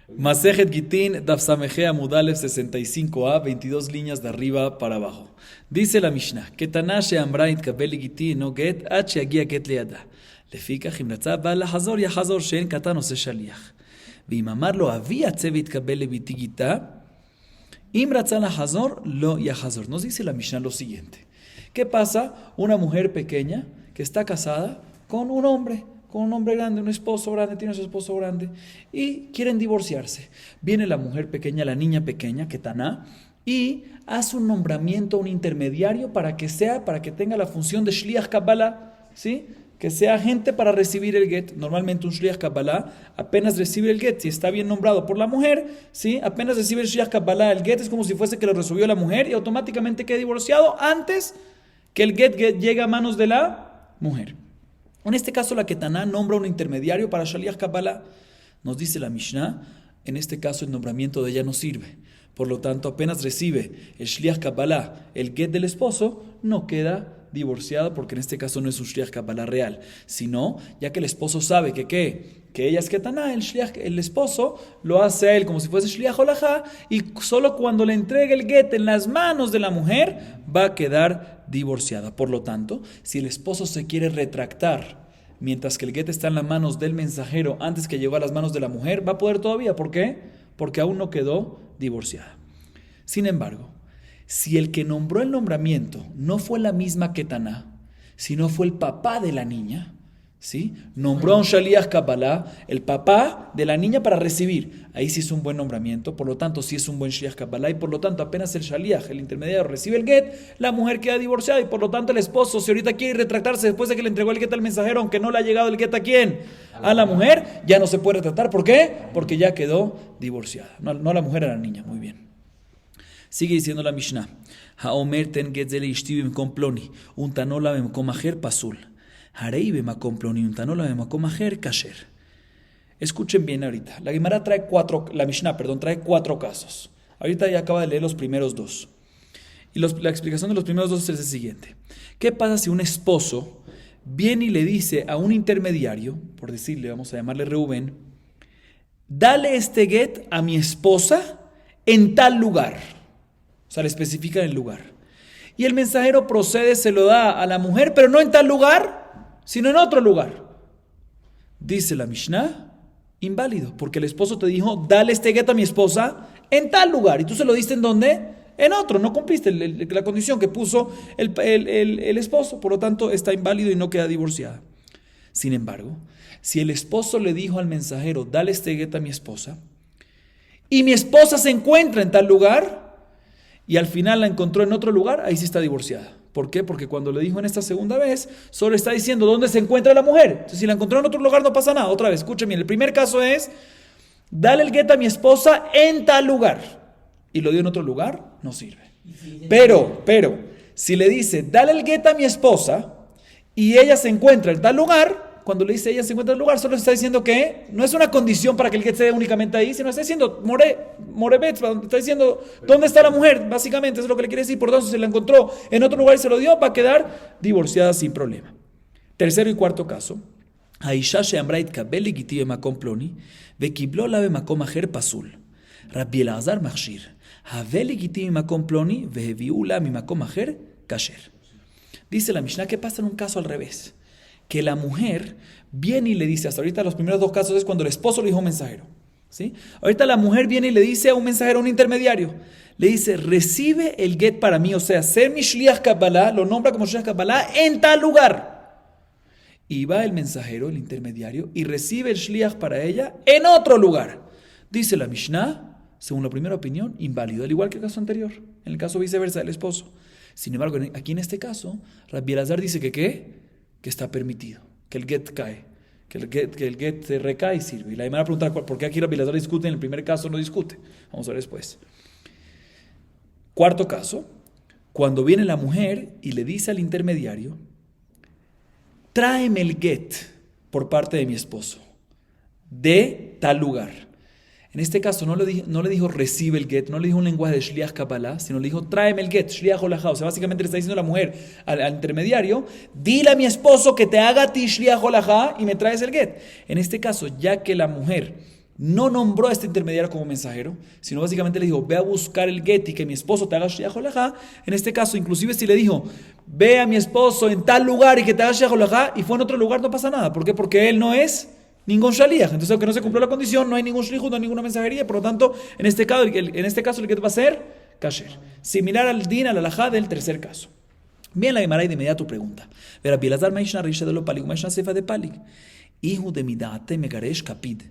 Masejet Gitin, Daf Samejea Mudalev 65a, 22 líneas de arriba para abajo. Dice la Mishnah, Ketanash Amrait Kabeli Gitin no get, H agia get leada. Lefika Jimratza Bala Hazor ya Hazor Shen Katano se Shaliach. Vimamar lo había Tzevit Kabeli Bitigita. Imratza la Hazor lo ya Hazor. Nos dice la Mishnah lo siguiente. ¿Qué pasa? Una mujer pequeña que está casada con un hombre grande, un esposo grande, tiene a su esposo grande, y quieren divorciarse. Viene la mujer pequeña, la niña pequeña, Ketaná, y hace un nombramiento, un intermediario para que tenga la función de Shliach Kabbalah, ¿sí? Que sea agente para recibir el get. Normalmente un Shliach Kabbalah apenas recibe el get, si está bien nombrado por la mujer, ¿sí? Apenas recibe el Shliach Kabbalah, el get es como si fuese que lo recibió la mujer y automáticamente queda divorciado antes que el get llegue a manos de la mujer. En este caso, la Ketaná nombra un intermediario para Shaliach Kabbalah. Nos dice la Mishnah, en este caso el nombramiento de ella no sirve. Por lo tanto, apenas recibe el Shliach Kabbalah, el get del esposo, no queda divorciada porque en este caso no es un Shliach Kabbalah real. Sino, ya que el esposo sabe que ella es Ketaná, el esposo lo hace a él como si fuese Shliach Holajá, y solo cuando le entregue el get en las manos de la mujer va a quedar divorciada. Por lo tanto, si el esposo se quiere retractar mientras que el get está en las manos del mensajero antes que llegó a las manos de la mujer, va a poder todavía. ¿Por qué? Porque aún no quedó divorciada. Sin embargo, si el que nombró el nombramiento no fue la misma Ketaná, sino fue el papá de la niña, ¿sí? Nombró a un Shaliach Kabbalah, el papá de la niña para recibir. Ahí sí es un buen nombramiento, por lo tanto sí es un buen Shaliach Kabbalah, y por lo tanto apenas el Shaliach, el intermediario, recibe el get, la mujer queda divorciada, y por lo tanto el esposo, si ahorita quiere retractarse después de que le entregó el get al mensajero, aunque no le ha llegado el get ¿a quién? A la mujer, ya no se puede retratar. ¿Por qué? Porque ya quedó divorciada. No la mujer, a la niña. Muy bien. Sigue diciendo la Mishnah. Haomer ten get zele ishti b'mkom ploni, untanola b'mkom acher pasul. Harei b'makom ploni, untanola b'makom acher kasher. Escuchen bien ahorita. La Mishnah trae cuatro casos. Ahorita ya acaba de leer los primeros dos. Y la explicación de los primeros dos es el siguiente. ¿Qué pasa si un esposo viene y le dice a un intermediario, por decirle, vamos a llamarle Reubén, dale este get a mi esposa en tal lugar? O sea, le especifica el lugar. Y el mensajero procede, se lo da a la mujer, pero no en tal lugar, sino en otro lugar. Dice la Mishnah, inválido, porque el esposo te dijo, dale este get a mi esposa en tal lugar. Y tú se lo diste ¿en dónde? En otro. No cumpliste la condición que puso el esposo. Por lo tanto, está inválido y no queda divorciada. Sin embargo, si el esposo le dijo al mensajero, dale este get a mi esposa, y mi esposa se encuentra en tal lugar, y al final la encontró en otro lugar, ahí sí está divorciada. ¿Por qué? Porque cuando le dijo en esta segunda vez, solo está diciendo dónde se encuentra la mujer. Entonces, si la encontró en otro lugar, no pasa nada. Otra vez, escuchen bien. El primer caso es, dale el get a mi esposa en tal lugar. Y lo dio en otro lugar, no sirve. Pero, si le dice, dale el get a mi esposa, y ella se encuentra en tal lugar, cuando le dice ella se encuentra en el lugar, solo está diciendo que no es una condición para que el get se dé únicamente ahí, sino está diciendo Morebet, está diciendo dónde está la mujer, básicamente, eso es lo que le quiere decir. Por lo tanto, si la encontró en otro lugar y se lo dio, va a quedar divorciada sin problema. Tercero y cuarto caso, Aisha she'amra kabel legiti b'makom ploni, ve'kiblo la b'makom acher pasul. Rabbi Elazar machshir, have legiti b'makom ploni, ve'heviu la b'makom acher kasher. Dice la Mishnah, ¿qué pasa en un caso al revés? Que la mujer viene y le dice, hasta ahorita los primeros dos casos es cuando el esposo le dijo a un mensajero, ¿sí? Ahorita la mujer viene y le dice a un mensajero, a un intermediario, le dice, recibe el get para mí, o sea, ser mi Shliach Kabbalah, lo nombra como Shliach Kabbalah en tal lugar. Y va el mensajero, el intermediario, y recibe el Shliach para ella en otro lugar. Dice la Mishnah, según la primera opinión, inválido, al igual que el caso anterior, en el caso viceversa del esposo. Sin embargo, aquí en este caso, Rabbi Elazar dice que está permitido, que el get cae, que el get se recae y sirve. Y la Gemara pregunta, ¿por qué aquí Rabbi Elazar discute? En el primer caso no discute. Vamos a ver después. Cuarto caso, cuando viene la mujer y le dice al intermediario, tráeme el get por parte de mi esposo, de tal lugar. En este caso no le dijo recibe el get, no le dijo un lenguaje de Shliach Kabbalah, sino le dijo tráeme el get, Shliach Holajá. O sea, básicamente le está diciendo a la mujer, al intermediario, dile a mi esposo que te haga a ti Shliach Holajá y me traes el get. En este caso, ya que la mujer no nombró a este intermediario como mensajero, sino básicamente le dijo, ve a buscar el get y que mi esposo te haga shliach holajá. En este caso, inclusive si le dijo, ve a mi esposo en tal lugar y que te haga shliach holajá, y fue en otro lugar, no pasa nada. ¿Por qué? Porque él no es ningún shaliach. Entonces, aunque no se cumplió la condición, no hay ningún shlichut, no hay ninguna mensajería. Por lo tanto, en este caso el get va a ser kasher. Similar al din, al halajá del tercer caso. Bien, la Gemara y de inmediato pregunta. Verá, Bielazar Maishna Risha de lo Palik, Maishna Sefa de Palik. Hijo de Midate Megaresh Kapid.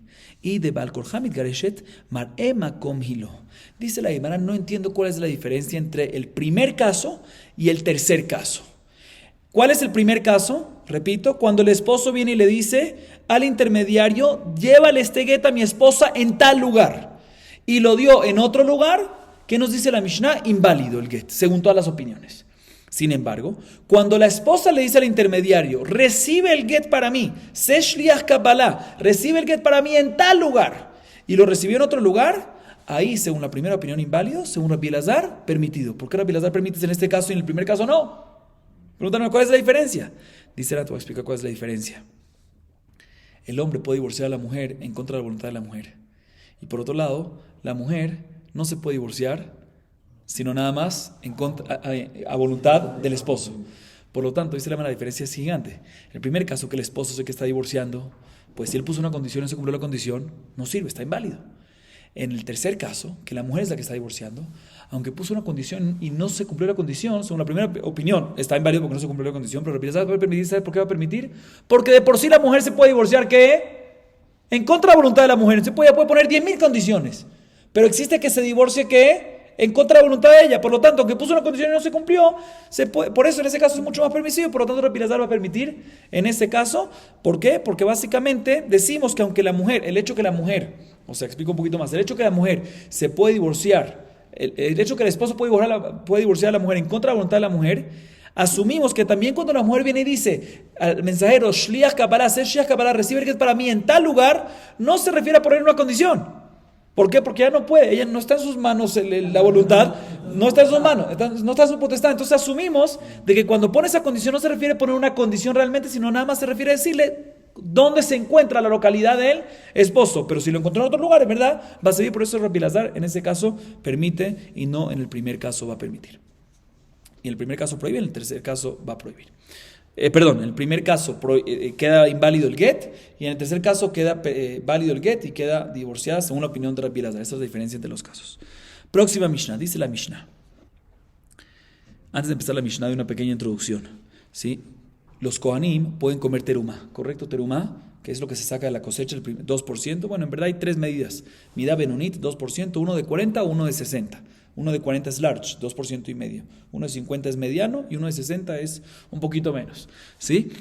Y de Balkorhamid Gareshet Mar'e Makom Hilo. Dice la Gemara, no entiendo cuál es la diferencia entre el primer caso y el tercer caso. ¿Cuál es el primer caso? Repito, cuando el esposo viene y le dice al intermediario, llévale este get a mi esposa en tal lugar. Y lo dio en otro lugar. ¿Qué nos dice la Mishnah? Inválido el get, según todas las opiniones. Sin embargo, cuando la esposa le dice al intermediario, recibe el get para mí, se shliach kabbalah, recibe el get para mí en tal lugar, y lo recibió en otro lugar, ahí, según la primera opinión, inválido, según Rabbi Elazar, permitido. ¿Por qué Rabbi Elazar permite en este caso y en el primer caso no? Pregúntame, ¿cuál es la diferencia? Dice la Torá, explica cuál es la diferencia. El hombre puede divorciar a la mujer en contra de la voluntad de la mujer. Y por otro lado, la mujer no se puede divorciar sino nada más en contra, a voluntad del esposo. Por lo tanto, dice la diferencia es gigante. En el primer caso, que el esposo es el que está divorciando, pues si él puso una condición y no se cumplió la condición, no sirve, está inválido. En el tercer caso, que la mujer es la que está divorciando, aunque puso una condición y no se cumplió la condición, según la primera opinión, está inválido porque no se cumplió la condición, pero ¿sabes por qué va a permitir? Porque de por sí la mujer se puede divorciar, ¿qué? En contra de la voluntad de la mujer. Se puede poner 10,000 condiciones, pero existe que se divorcie, ¿qué? En contra de la voluntad de ella. Por lo tanto, aunque puso una condición y no se cumplió, por eso en ese caso es mucho más permisivo. Por lo tanto, Rabbi Elazar va a permitir en ese caso. ¿Por qué? Porque básicamente decimos que aunque la mujer, el hecho que la mujer, o sea, explico un poquito más, el hecho que la mujer se puede divorciar, el hecho que el esposo puede divorciar a la mujer en contra de la voluntad de la mujer, asumimos que también cuando la mujer viene y dice al mensajero, shliach kabbalah, recibe el que es para mí en tal lugar, no se refiere a poner una condición. ¿Por qué? Porque ella no puede, ella no está en sus manos, la voluntad no está en sus manos, no está en su potestad. Entonces asumimos de que cuando pone esa condición no se refiere a poner una condición realmente, sino nada más se refiere a decirle dónde se encuentra la localidad del esposo. Pero si lo encontró en otro lugar, verdad, va a seguir. Por eso Rabbi Elazar en ese caso permite y no en el primer caso va a permitir. Y en el primer caso prohíbe, en el tercer caso va a prohibir. En el primer caso queda inválido el get y en el tercer caso queda válido el get y queda divorciada según la opinión de Rabbi Elazar. Esa es la diferencia entre los casos. Próxima Mishnah, dice la Mishnah. Antes de empezar la Mishnah, hay una pequeña introducción. ¿Sí? Los Kohanim pueden comer terumá, ¿correcto? Terumá, que es lo que se saca de la cosecha, el 2%. Bueno, en verdad hay tres medidas. Midá Benonit, 2%, uno de 40 o uno de 60. Uno de 40 es large, 2% y medio. Uno de 50 es mediano y uno de 60 es un poquito menos. ¿Sí?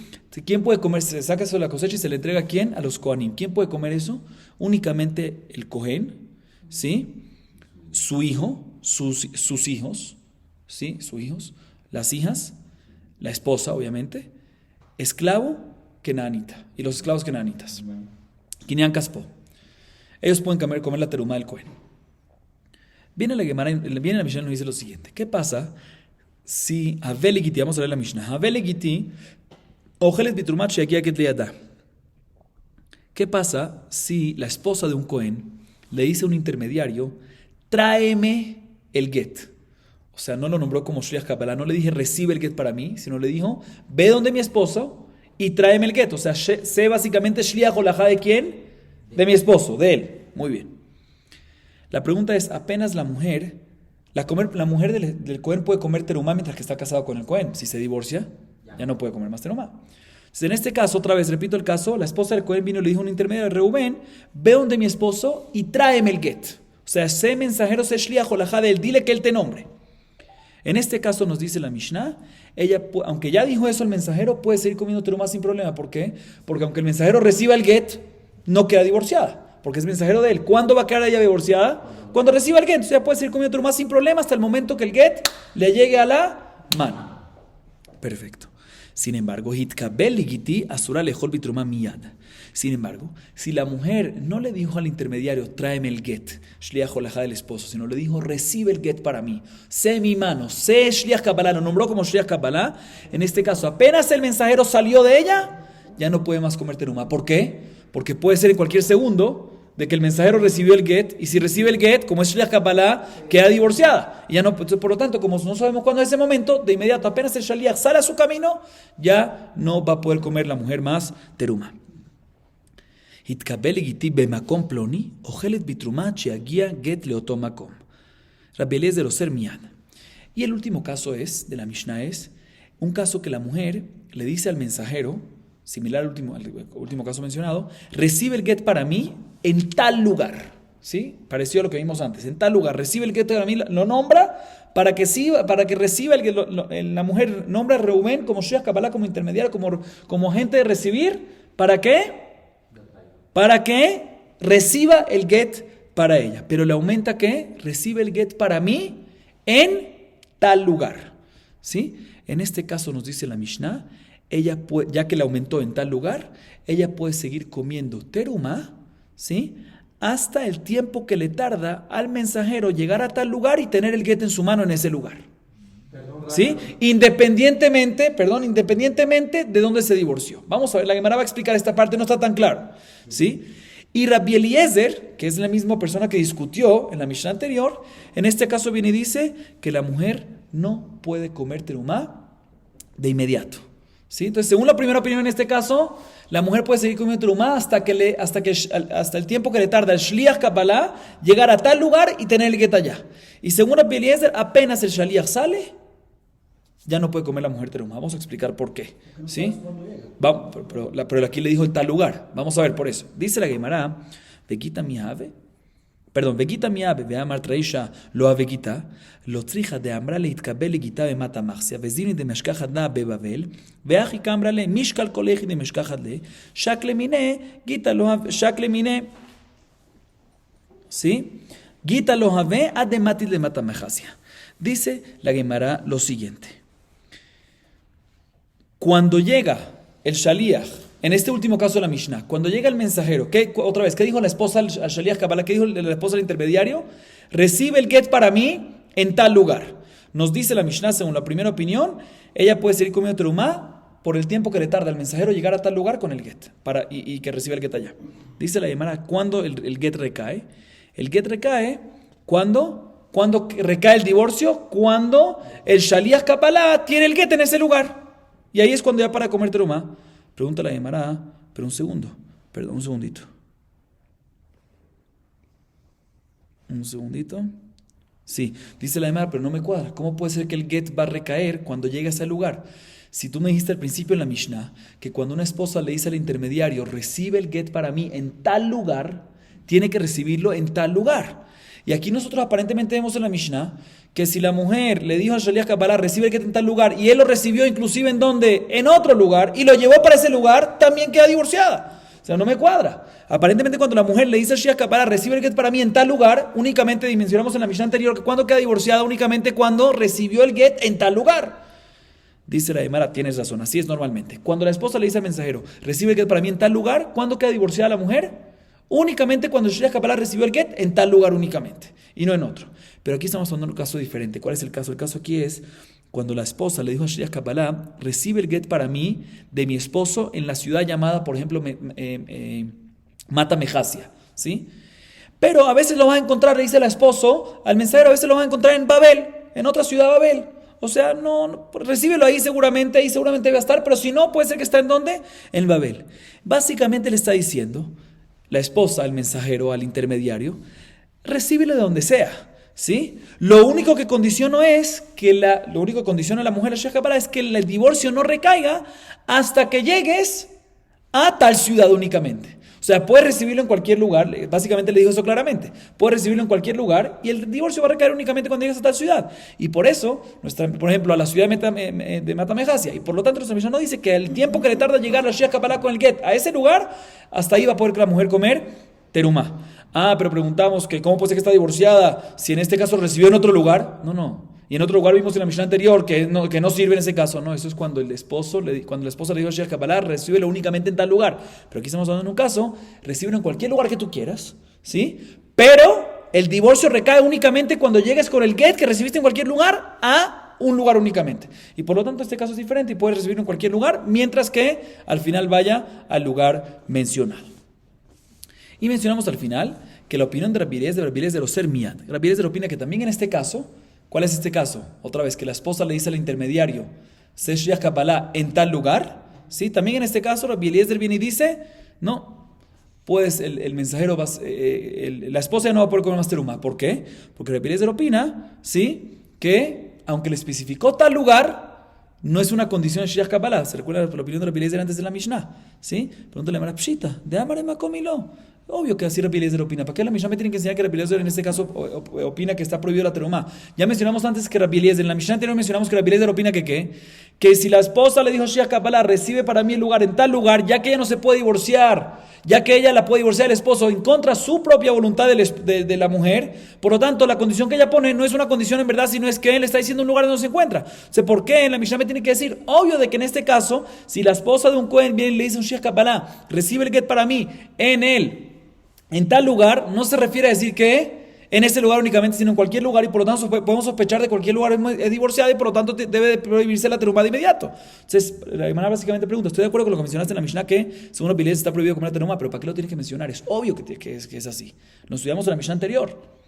¿Quién puede comer? Se saca eso de la cosecha y se le entrega ¿a quién? A los Kohanim. ¿Quién puede comer eso? Únicamente el Kohen, ¿sí? Su hijo, sus hijos, ¿sí? Sus hijos, las hijas, la esposa, obviamente, esclavo, kenanita, y los esclavos kenanitas. Kinyan Kaspo. Ellos pueden comer la terumá del Kohen. Viene la Mishnah y nos dice lo siguiente. ¿Qué pasa si Haveligiti, vamos a leer la Mishnah, Haveligiti, ojelet bitrumat sheakia ket liada? ¿Qué pasa si la esposa de un Kohen le dice a un intermediario, tráeme el get? O sea, no lo nombró como shliach kabbalah, no le dije recibe el get para mí, sino le dijo, ve donde mi esposo y tráeme el get. O sea, sé básicamente shliach holajá de quién? De mi esposo, de él. Muy bien. La pregunta es, apenas la mujer del Kohen puede comer terumá mientras que está casado con el Kohen. Si se divorcia, ya no puede comer más terumá. Entonces, en este caso, otra vez, repito el caso, la esposa del Kohen vino y le dijo a un intermediario de Reubén, ve donde mi esposo y tráeme el get. O sea, sé mensajero, sé shliach holajá de él, dile que él te nombre. En este caso nos dice la Mishnah, ella, aunque ya dijo eso el mensajero, puede seguir comiendo terumá sin problema. ¿Por qué? Porque aunque el mensajero reciba el get, no queda divorciada. Porque es mensajero de él. ¿Cuándo va a quedar ella divorciada? Cuando reciba el get. Entonces ella puede seguir comiendo terumá sin problema hasta el momento que el get le llegue a la mano. Perfecto. Sin embargo, sin embargo, si la mujer no le dijo al intermediario, tráeme el get, shliach holajá del esposo, sino le dijo, recibe el get para mí, sé mi mano, sé shliach kabbalah, lo nombró como shliach kabbalah, en este caso, apenas el mensajero salió de ella, ya no puede más comer terumá. ¿Por qué? Porque puede ser en cualquier segundo, de que el mensajero recibió el get, y si recibe el get, como es Shliach Kabbalah, queda divorciada. Y ya no, por lo tanto, como no sabemos cuándo es ese momento, de inmediato, apenas el Shaliach sale a su camino, ya no va a poder comer la mujer más teruma. Y el último caso de la Mishnah es un caso que la mujer le dice al mensajero, similar al último caso mencionado, recibe el get para mí en tal lugar, ¿sí? Parecido a lo que vimos antes, en tal lugar, recibe el get para mí, lo nombra para que reciba la mujer nombra a Reubén como Shliach Kabbalah, como intermediario, como agente de recibir, ¿para qué? Para que reciba el get para ella, pero le aumenta que recibe el get para mí en tal lugar, ¿sí? En este caso nos dice la Mishnah, ella ya que le aumentó en tal lugar, ella puede seguir comiendo teruma, ¿sí? Hasta el tiempo que le tarda al mensajero llegar a tal lugar y tener el get en su mano en ese lugar, ¿sí? Independientemente de dónde se divorció. Vamos a ver, la Gemara va a explicar esta parte, no está tan claro, ¿sí? Y Rabbi Eliezer, que es la misma persona que discutió en la Mishnah anterior, en este caso viene y dice que la mujer no puede comer terumá de inmediato, ¿sí? Entonces, según la primera opinión en este caso, la mujer puede seguir comiendo terumá hasta el tiempo que le tarda el Shliach Kabbalah llegar a tal lugar y tener el get allá. Y según Rabbi Eliezer, apenas el Shaliach sale, ya no puede comer la mujer terumá. Vamos a explicar por qué, ¿sí? Pero aquí le dijo en tal lugar. Vamos a ver por eso. Dice la Gemara, Vegita mi ave, veamar traisha lo avegita, lo trija de ambrale itkabel gita be mata maxia, vezini de meshkachat na be Babel, veachi kambrale mishkal koleji de meshkachat le, shakle mine, gita lo shakle mine, ¿sí? Gita lo have adematil de mata maxia. Dice la Gemara lo siguiente. Cuando llega el Shaliach, en este último caso de la Mishnah, cuando llega el mensajero, ¿qué dijo la esposa al Shaliach Kabbalah? ¿Qué dijo la esposa al intermediario? Recibe el get para mí en tal lugar. Nos dice la Mishnah, según la primera opinión, ella puede seguir comiendo terumá por el tiempo que le tarda al mensajero llegar a tal lugar con el get, y que reciba el get allá. Dice la Gemara, ¿cuándo el get recae? El get recae cuando recae el divorcio, cuando el Shaliach Kabbalah tiene el get en ese lugar. Y ahí es cuando ya para comer terumá. Pregunta la Gemara, pero un segundito. Un segundito. Sí, dice la Gemara, pero no me cuadra. ¿Cómo puede ser que el get va a recaer cuando llegue a ese lugar? Si tú me dijiste al principio en la Mishnah que cuando una esposa le dice al intermediario, recibe el get para mí en tal lugar, tiene que recibirlo en tal lugar. Y aquí nosotros aparentemente vemos en la Mishnah que si la mujer le dijo a Shaliach Kabbalah, recibe el get en tal lugar, y él lo recibió inclusive ¿en dónde? En otro lugar, y lo llevó para ese lugar, también queda divorciada. O sea, no me cuadra. Aparentemente cuando la mujer le dice a Shaliach Kabbalah, recibe el get para mí en tal lugar, únicamente dimensionamos en la Mishnah anterior que cuando queda divorciada, únicamente cuando recibió el get en tal lugar. Dice la Gemara, tienes razón, así es normalmente. Cuando la esposa le dice al mensajero, recibe el get para mí en tal lugar, ¿cuándo queda divorciada la mujer? Únicamente cuando el Shliach Kabbalah recibió el get en tal lugar únicamente, y no en otro. Pero aquí estamos hablando de un caso diferente. ¿Cuál es el caso? El caso aquí es cuando la esposa le dijo a Shliach Kabbalah, recibe el get para mí de mi esposo en la ciudad llamada, por ejemplo, Mata Mejasia, ¿sí? Pero a veces lo vas a encontrar, le dice el esposo al mensajero, a veces lo vas a encontrar en Babel, en otra ciudad Babel. O sea, no, recíbelo ahí seguramente va a estar, pero si no, puede ser que está en ¿dónde? En Babel. Básicamente le está diciendo la esposa al mensajero, al intermediario, recíbelo de donde sea, ¿sí? Lo único que condiciona a la mujer a Shliach Kabbalah es que el divorcio no recaiga hasta que llegues a tal ciudad únicamente. O sea, puedes recibirlo en cualquier lugar, básicamente le dijo eso claramente, puedes recibirlo en cualquier lugar y el divorcio va a recaer únicamente cuando llegues a tal ciudad. Y por eso, por ejemplo, a la ciudad de Mata Mejasia, y por lo tanto nuestra Mishnah no dice que el tiempo que le tarda llegar la Shliach Kabbalah con el get a ese lugar, hasta ahí va a poder la mujer comer terumá. Pero preguntamos que cómo puede ser que está divorciada si en este caso recibió en otro lugar. No. Y en otro lugar vimos en la Mishnah anterior que no sirve en ese caso. No, eso es cuando la esposa le dijo a Shliach Kabbalah, recíbelo únicamente en tal lugar. Pero aquí estamos hablando en un caso, recíbelo en cualquier lugar que tú quieras, ¿sí? Pero el divorcio recae únicamente cuando llegues con el get que recibiste en cualquier lugar a un lugar únicamente. Y por lo tanto este caso es diferente y puedes recibirlo en cualquier lugar, mientras que al final vaya al lugar mencionado. Y mencionamos al final que la opinión de Rabbi Eliezer Oser Miyad. Rabbi Eliezer opina que también en este caso, ¿cuál es este caso? Otra vez, que la esposa le dice al intermediario, Se Shliach Kabbalah en tal lugar, ¿sí? También en este caso Rabbi Eliezer viene y dice, no, pues el mensajero, la esposa ya no va a poder comer más teruma. ¿Por qué? Porque Rabbi Eliezer opina, ¿sí?, que aunque le especificó tal lugar, no es una condición de Shliach Kabbalah. Se recuerda la opinión de Rabbi Eliezer antes de la Mishnah, ¿sí? Pregúntale a Mara Pshita, de Amare Makomilo. Obvio que así Rabbi Eliezer opina. ¿Para qué la Mishnah me tiene que enseñar que Rabbi Eliezer en este caso opina que está prohibido la terumá? Ya mencionamos antes que Rabbi Eliezer, en la Mishnah anterior mencionamos que Rabbi Eliezer opina que ¿qué? Que si la esposa le dijo Shliach Kabbalah, recibe para mí el lugar en tal lugar, ya que ella no se puede divorciar, ya que ella la puede divorciar el esposo en contra de su propia voluntad de la mujer, por lo tanto la condición que ella pone no es una condición en verdad, sino es que él le está diciendo un lugar donde no se encuentra. O sea, ¿por qué? En la Mishnah me tiene que decir, obvio de que en este caso, si la esposa de un Cohen viene y le dice un Shliach Kabbalah, recibe el get para mí en tal lugar, no se refiere a decir que en ese lugar únicamente, sino en cualquier lugar, y por lo tanto podemos sospechar de cualquier lugar es divorciada y por lo tanto debe de prohibirse la terumá de inmediato. Entonces, la hermana básicamente pregunta, estoy de acuerdo con lo que mencionaste en la Mishnah, que según Rabbi Eliezer está prohibido comer la terumá, pero ¿para qué lo tienes que mencionar? Es obvio que es así. Lo estudiamos en la Mishnah anterior.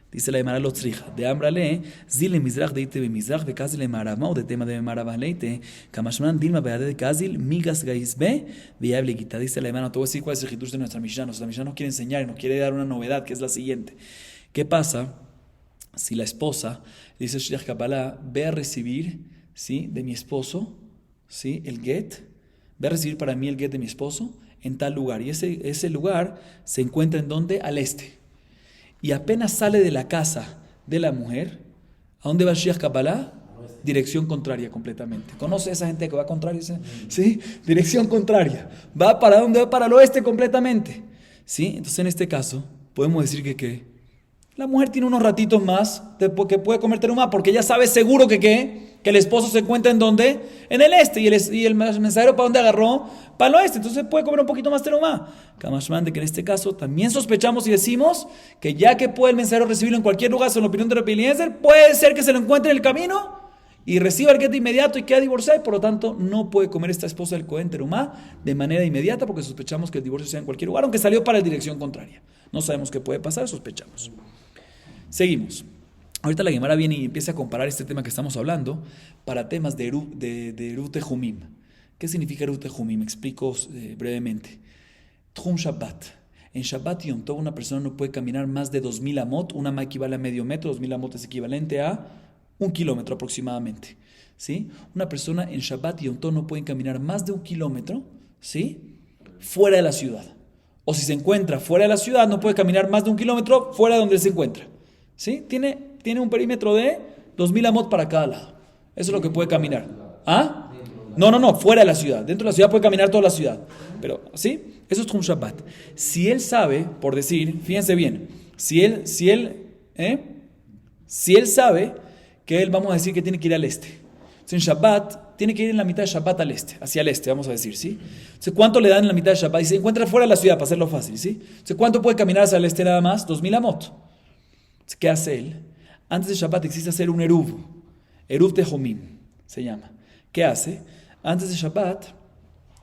Dice la hermana Lotzrija, de Ambrale, Zil Mizrach deite be Mizrach, be Kazil Marama, o de tema de Marama leite, Kamashman Dilma beade de Kazil, Migas Gaisbe, Viable Gita. Dice la hermana, te voy a decir cuál es el hidush de nuestra Mishnah. Nuestra Mishnah nos quiere enseñar y nos quiere dar una novedad, que es la siguiente. ¿Qué pasa si la esposa dice Shliach Kabbalah, ve a recibir, ¿sí?, de mi esposo, ¿sí?, el get, ve a recibir para mí el get de mi esposo en tal lugar? Y ese lugar se encuentra en donde? Al este. Y apenas sale de la casa de la mujer, ¿a dónde va Shliach Kabbalah? Dirección contraria completamente. ¿Conoce esa gente que va contraria? ¿Sí? Dirección contraria. ¿Va para dónde? Va para el oeste completamente. ¿Sí? Entonces en este caso podemos decir que la mujer tiene unos ratitos más que puede comer terumá, porque ella sabe seguro que el esposo se encuentra en donde, en el este, y el mensajero para dónde agarró, para el oeste, entonces puede comer un poquito más terumá. Kamashman, de que en este caso también sospechamos y decimos que ya que puede el mensajero recibirlo en cualquier lugar, según la opinión de Rabbi Eliezer, puede ser que se lo encuentre en el camino y reciba el get de inmediato y queda divorciada, y por lo tanto no puede comer esta esposa del Cohen terumá de manera inmediata, porque sospechamos que el divorcio sea en cualquier lugar, aunque salió para la dirección contraria. No sabemos qué puede pasar, sospechamos. Seguimos. Ahorita la Gemara viene y empieza a comparar este tema que estamos hablando para temas de Eruv Tehumim. ¿Qué significa Eruv Tehumim? Explico brevemente. Tchum Shabbat. En Shabbat y Yom Tov una persona no puede caminar más de 2000 amot. Una ma equivale a medio metro. 2000 amot es equivalente a 1 kilómetro aproximadamente. ¿Sí? Una persona en Shabbat y Yom Tov no puede caminar más de 1 kilómetro, ¿sí?, fuera de la ciudad. O si se encuentra fuera de la ciudad, no puede caminar más de 1 kilómetro fuera de donde se encuentra. ¿Sí? Tiene un perímetro de 2000 amot para cada lado. Eso es lo que puede caminar. ¿Ah? No, fuera de la ciudad. Dentro de la ciudad puede caminar toda la ciudad. Pero, ¿sí? Eso es un Shabbat. Si él sabe, por decir, fíjense bien, si él sabe que él, vamos a decir que tiene que ir al este. Entonces, en Shabbat, tiene que ir en la mitad de Shabbat al este, hacia el este, vamos a decir, ¿sí? Entonces, ¿cuánto le dan en la mitad de Shabbat? Y se encuentra fuera de la ciudad, para hacerlo fácil, ¿sí? Entonces, ¿cuánto puede caminar hacia el este nada más? 2000 amot. ¿Qué hace él? Antes de Shabbat existe hacer un Eruv Tehumim, se llama. ¿Qué hace? Antes de Shabbat,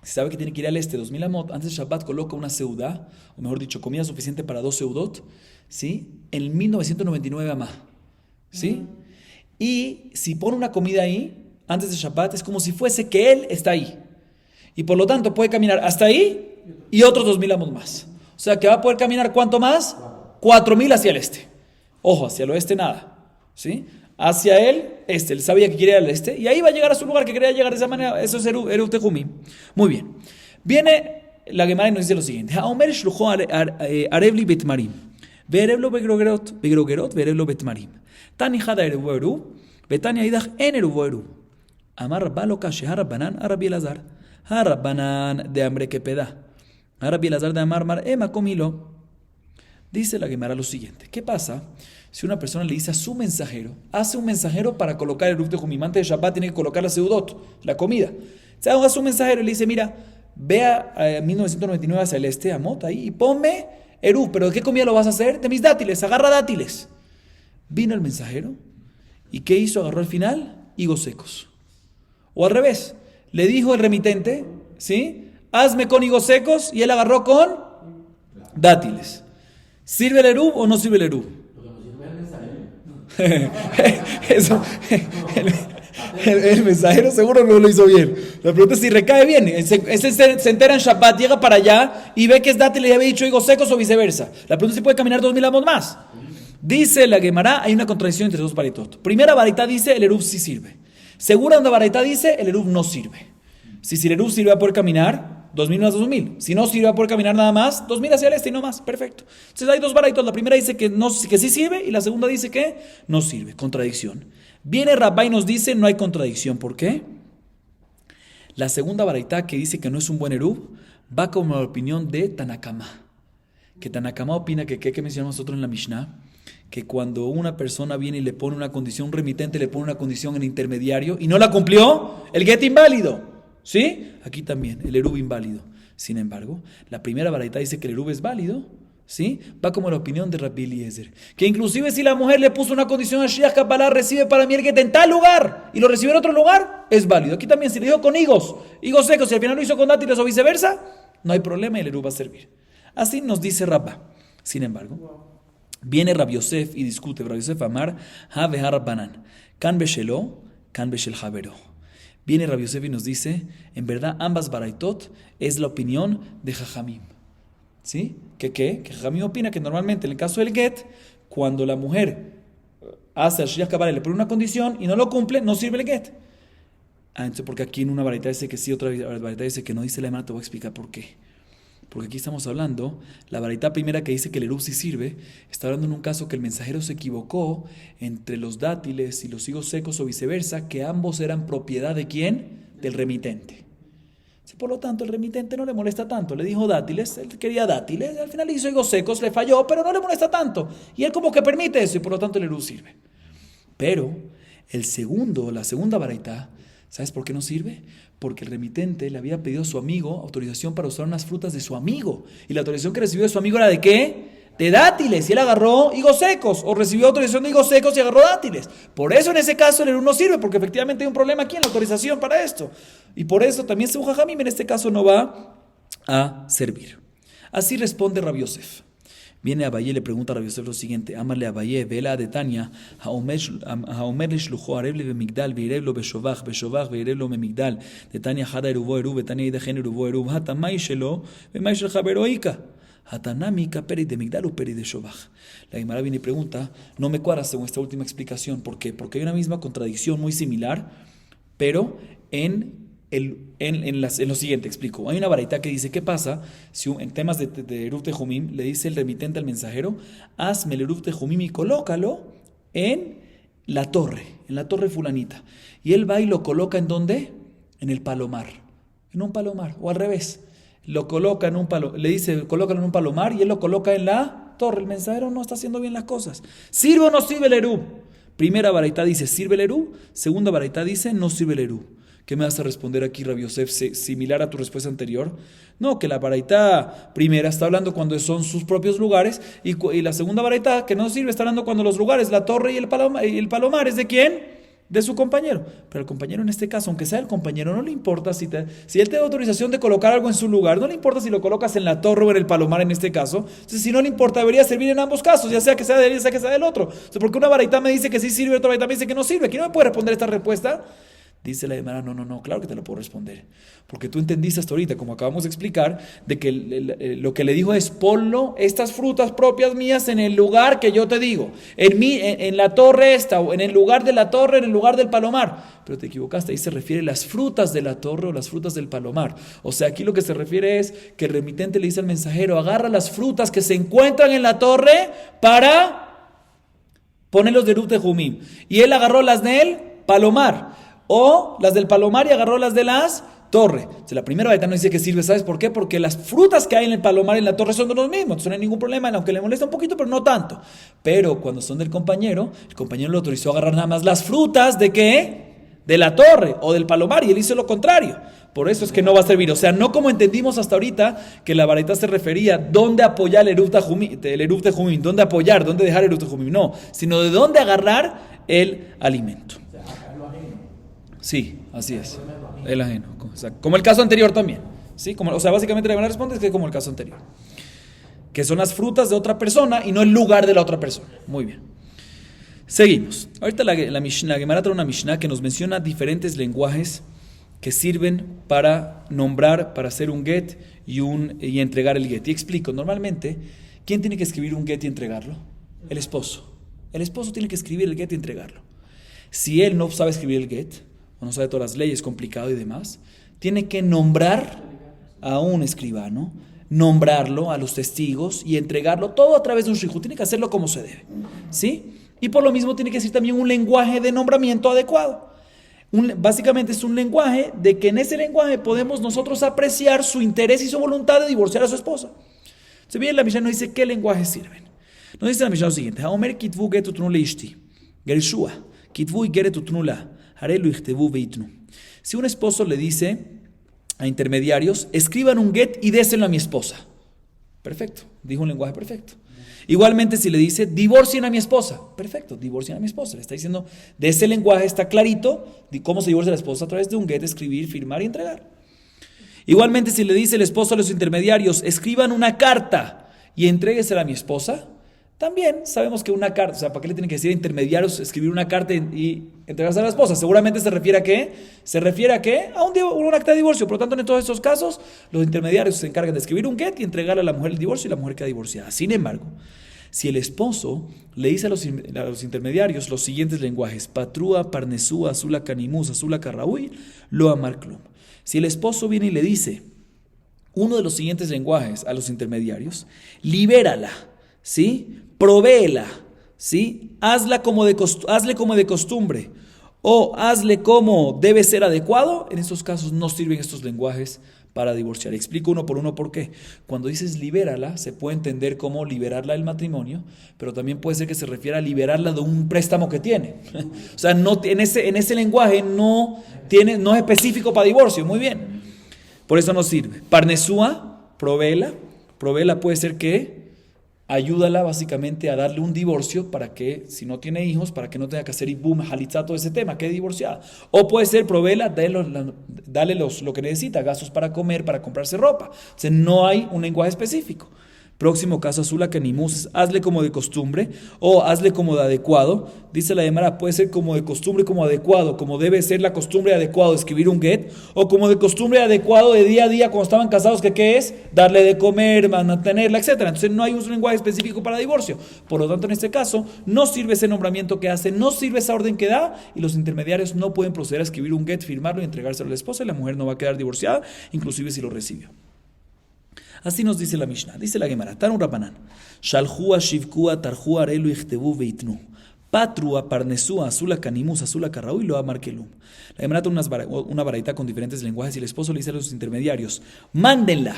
si sabe que tiene que ir al este, 2000 amot, antes de Shabbat coloca una seudá, o mejor dicho, comida suficiente para 2 seudot, ¿sí?, en 1999 amá, ¿sí? Y si pone una comida ahí, antes de Shabbat, es como si fuese que él está ahí. Y por lo tanto puede caminar hasta ahí y otros 2000 amot más. O sea que va a poder caminar, ¿cuánto más? 4000 hacia el este. Ojo, hacia el oeste nada, ¿sí? Hacia el este, él sabía que quería ir al este, y ahí va a llegar a su lugar que quería llegar de esa manera. Eso es Eruv Tehumim. Muy bien. Viene la Gemara y nos dice lo siguiente. Haomer shlucho arevli betmarim. Verevlo begrogerot, verevlo betmarim. Tani hada eruv eruv, betani aidach en eruv eruv. Amar Rabba lo kashe harabanan a Rabbi Elazar. Harabanan de hambre que peda. A Rabbi Elazar de amar mar ema comilo. Dice la Gemara lo siguiente. ¿Qué pasa si una persona le dice a su mensajero, hace un mensajero para colocar el Eruv Tehumim? Antes de Shabbat tiene que colocar la seudot, la comida. Se haga a su mensajero y le dice, mira, ve a 1999 hacia el este, amot, ahí, y ponme Eruv. ¿Pero de qué comida lo vas a hacer? De mis dátiles, agarra dátiles. Vino el mensajero, ¿y qué hizo? Agarró al final higos secos. O al revés, le dijo el remitente, ¿sí?, hazme con higos secos, y él agarró con dátiles. ¿Sirve el erub o no sirve el erub? Eso, el mensajero seguro no lo hizo bien. La pregunta es si recae bien. Ese se entera en Shabbat, llega para allá y ve que es dátil y le había dicho higos secos o viceversa. La pregunta es si puede caminar 2000 amos más. Dice la Gemara, hay una contradicción entre dos baritot. Primera baraita dice el erub sí sirve. Segunda baraita dice el erub no sirve. Si el erub sirve a poder caminar, 2000 más 2000. Si no sirve a poder caminar nada más, 2000 hacia el este y no más. Perfecto. Entonces hay dos baraitos. La primera dice que sí sirve y la segunda dice que no sirve. Contradicción. Viene Rabba y nos dice no hay contradicción. ¿Por qué? La segunda baraita que dice que no es un buen erub va como la opinión de Tanakama. Que Tanakama opina que mencionamos nosotros en la Mishnah, que cuando una persona viene y le pone una condición, un remitente le pone una condición en intermediario y no la cumplió, el get inválido. ¿Sí? Aquí también, el erub inválido. Sin embargo, la primera baraita dice que el erub es válido, ¿sí? Va como la opinión de Rabbi Eliezer, que inclusive si la mujer le puso una condición a Shiach Kabbalah, recibe para mí el get en tal lugar y lo recibe en otro lugar, es válido. Aquí también, si le dijo con higos secos y al final lo hizo con dátiles o viceversa, no hay problema y el erub va a servir. Así nos dice Rabba. Sin embargo, viene Rabbi Yosef y discute. Rabbi Yosef Amar, ha behar banan, kan beshelo, kan beshel javero. Viene Rabbi Yosef y nos dice, en verdad ambas baraitot es la opinión de Jajamim. ¿Sí? Que Jajamim opina que normalmente en el caso del get, cuando la mujer hace al Shiach Kabbalah y le pone una condición y no lo cumple, no sirve el get. Entonces, porque aquí en una baraita dice que sí, otra baraita dice que no, dice la hermana, te voy a explicar por qué. Porque aquí estamos hablando, la baraita primera que dice que el erub sí sirve, está hablando en un caso que el mensajero se equivocó entre los dátiles y los higos secos o viceversa, que ambos eran propiedad ¿de quién? Del remitente. Por lo tanto, el remitente no le molesta tanto. Le dijo dátiles, él quería dátiles, al final hizo higos secos, le falló, pero no le molesta tanto. Y él como que permite eso y por lo tanto el erub sirve. Pero la segunda baraita, ¿sabes por qué no sirve? Porque el remitente le había pedido a su amigo autorización para usar unas frutas de su amigo. Y la autorización que recibió de su amigo era ¿de qué? De dátiles. Y él agarró higos secos. O recibió autorización de higos secos y agarró dátiles. Por eso en ese caso el erub no sirve. Porque efectivamente hay un problema aquí en la autorización para esto. Y por eso también según Jajamim en este caso no va a servir. Así responde Rabbi Yosef. Viene Abaye y le pregunta a Rabbi Yosef lo siguiente: Amarle Abaye, vela de Tania, haomer le shlujo areble bemigdal, veireblo beshovach, veireblo memigdal, de Tania hada erubo erub, de Tania idejen erubo erub, hatamay shelo, vemay shel jaberoika, hatanamika peri de migdal u peri de shovach. La Gemara viene y pregunta, no me cuadra según esta última explicación. ¿Por qué? Porque hay una misma contradicción muy similar, pero en lo siguiente, explico. Hay una baraita que dice, ¿qué pasa si en temas de erub tejumim le dice el remitente al mensajero, hazme el erub tejumim y colócalo en la torre fulanita? Y él va y lo coloca ¿en dónde? En el palomar, en un palomar, o al revés. Lo coloca en le dice, colócalo en un palomar y él lo coloca en la torre. El mensajero no está haciendo bien las cosas. ¿Sirve o no sirve el erub? Primera baraita dice, ¿sirve el erub? Segunda baraita dice, no sirve el erub. ¿Qué me vas a responder aquí, Rabbi Yosef, similar a tu respuesta anterior? No, que la baraita primera está hablando cuando son sus propios lugares y la segunda baraita que no sirve está hablando cuando los lugares, la torre y el palomar es ¿de quién? De su compañero. Pero el compañero en este caso, aunque sea el compañero, no le importa si él te da autorización de colocar algo en su lugar, no le importa si lo colocas en la torre o en el palomar en este caso. Entonces, si no le importa, debería servir en ambos casos, ya sea que sea de él, ya sea que sea del otro. Entonces, porque una baraita me dice que sí sirve, otra baraita me dice que no sirve. ¿Quién no me puede responder esta respuesta? Dice la Gemara, no, claro que te lo puedo responder. Porque tú entendiste hasta ahorita, como acabamos de explicar, de que lo que le dijo es, ponlo estas frutas propias mías en el lugar que yo te digo. En la torre esta, o en el lugar de la torre, en el lugar del palomar. Pero te equivocaste, ahí se refiere a las frutas de la torre o las frutas del palomar. O sea, aquí lo que se refiere es que el remitente le dice al mensajero, agarra las frutas que se encuentran en la torre para ponerlos de erub tejumim. Y él agarró las del palomar. O las del palomar y agarró las de las torres. Entonces, la primera baraita no dice que sirve, ¿sabes por qué? Porque las frutas que hay en el palomar y en la torre son de los mismos. Entonces no hay ningún problema, aunque le molesta un poquito, pero no tanto. Pero cuando son del compañero, el compañero le autorizó a agarrar nada más las frutas ¿de qué? De la torre o del palomar, y él hizo lo contrario. Por eso es que no va a servir. O sea, no como entendimos hasta ahorita que la baraita se refería dónde apoyar el erub tejumim, dónde apoyar, dónde dejar el erub tejumim. No, sino de dónde agarrar el alimento. Sí, así es. El ajeno. O sea, como el caso anterior también. ¿Sí? Básicamente la Gemara responde es que como el caso anterior. que son las frutas de otra persona y no el lugar de la otra persona. Muy bien. Seguimos. Ahorita la Gemara trae una Mishnah que nos menciona diferentes lenguajes que sirven para nombrar, para hacer un get y entregar el get. Y explico, normalmente, ¿quién tiene que escribir un get y entregarlo? El esposo. El esposo tiene que escribir el get y entregarlo. Si él no sabe escribir el get, o no sabe todas las leyes, complicado y demás, tiene que nombrar a un escribano, nombrarlo a los testigos y entregarlo todo a través de un shlichut. Tiene que hacerlo como se debe, ¿sí? Y por lo mismo tiene que ser también un lenguaje de nombramiento adecuado. Básicamente es un lenguaje de que en ese lenguaje podemos nosotros apreciar su interés y su voluntad de divorciar a su esposa. Se viene la Mishnah, nos dice qué lenguajes sirven. Nos dice la Mishnah lo siguiente: Haomer kitvu get utnu leishti, gershua, kitvu y geret utnu la, harelu ichtevu veitnu. Si un esposo le dice a intermediarios, escriban un get y déselo a mi esposa. Perfecto, dijo un lenguaje perfecto. Igualmente si le dice, divorcien a mi esposa. Perfecto, divorcien a mi esposa. Le está diciendo, de ese lenguaje está clarito de cómo se divorcia la esposa a través de un get, escribir, firmar y entregar. Igualmente si le dice el esposo a los intermediarios, escriban una carta y entréguesela a mi esposa. También sabemos que una carta, o sea, ¿para qué le tienen que decir a intermediarios escribir una carta y entregarse a la esposa? Seguramente se refiere a qué? Se refiere a qué? A un acta de divorcio. Por lo tanto, en todos estos casos, los intermediarios se encargan de escribir un get y entregarle a la mujer el divorcio y la mujer queda divorciada. Sin embargo, si el esposo le dice a los intermediarios los siguientes lenguajes, patrúa, parnesúa, azula, canimus, azula, carraúi, lo amar clum. Si el esposo viene y le dice uno de los siguientes lenguajes a los intermediarios, libérala, ¿sí? Provéela, ¿sí? Hazle como de costumbre o hazle como debe ser adecuado. En estos casos no sirven estos lenguajes para divorciar. Explico uno por uno por qué. Cuando dices libérala, se puede entender como liberarla del matrimonio, pero también puede ser que se refiera a liberarla de un préstamo que tiene. O sea, no, en ese lenguaje no es específico para divorcio. Muy bien. Por eso no sirve. Parnesúa, provéela. Provéela puede ser que ayúdala básicamente a darle un divorcio para que, si no tiene hijos, para que no tenga que hacer ibum, halitzá, todo ese tema, quede divorciada. O puede ser provéela, dale lo que necesita, gastos para comer, para comprarse ropa. O sea, no hay un lenguaje específico. Próximo caso, azula canimus, hazle como de costumbre o hazle como de adecuado. Dice la Gemara, puede ser como de costumbre, como adecuado, como debe ser la costumbre adecuado de escribir un get, o como de costumbre adecuado de día a día cuando estaban casados, que ¿qué es? Darle de comer, mantenerla, etc. Entonces no hay un lenguaje específico para divorcio. Por lo tanto, en este caso, no sirve ese nombramiento que hace, no sirve esa orden que da, y los intermediarios no pueden proceder a escribir un get, firmarlo y entregárselo a la esposa, y la mujer no va a quedar divorciada, inclusive si lo recibió. Así nos dice la Mishnah, dice la Gemara, Tanu Rabanan, Shalhua Shivkua Tarhua Arelu Ichtebu Veitnu, Patrua Parnesúa Azula Canimus Azula Carraúi lo Amarkelum. La Gemara tiene una baraita con diferentes lenguajes y el esposo le dice a los intermediarios, mándenla,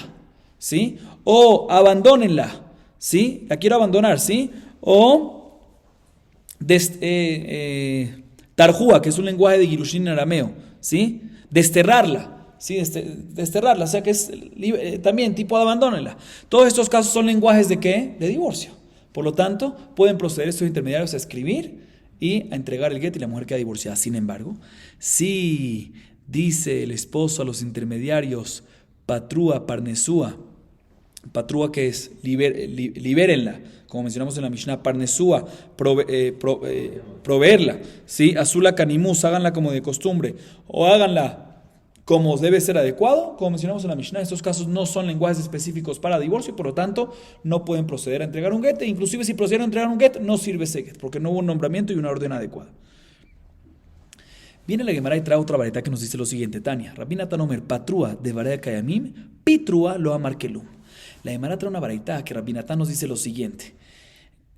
¿sí? O abandónenla, ¿sí? La quiero abandonar, ¿sí? O Tarhua, que es un lenguaje de Girushin en arameo, ¿sí? Desterrarla. Sí, desterrarla, o sea que es también tipo de abandónenla. Todos estos casos son lenguajes de ¿qué? De divorcio. Por lo tanto, pueden proceder estos intermediarios a escribir y a entregar el get y la mujer queda divorciada. Sin embargo, si dice el esposo a los intermediarios, patrúa, parnesúa, patrúa que es libérenla, como mencionamos en la Mishnah, parnesúa, proveerla, ¿sí? Azula canimus, háganla como de costumbre, o háganla como debe ser adecuado, como mencionamos en la Mishnah. Estos casos no son lenguajes específicos para divorcio, por lo tanto, no pueden proceder a entregar un get, e inclusive si proceden a entregar un get, no sirve ese get, porque no hubo un nombramiento y una orden adecuada. Viene la Gemara y trae otra vareta que nos dice lo siguiente, Tania, Rabbi Natan Omer, patrúa de vareda kayamim, pitrúa lo amarkelum. La Gemara trae una vareta que Rabbi Natan nos dice lo siguiente.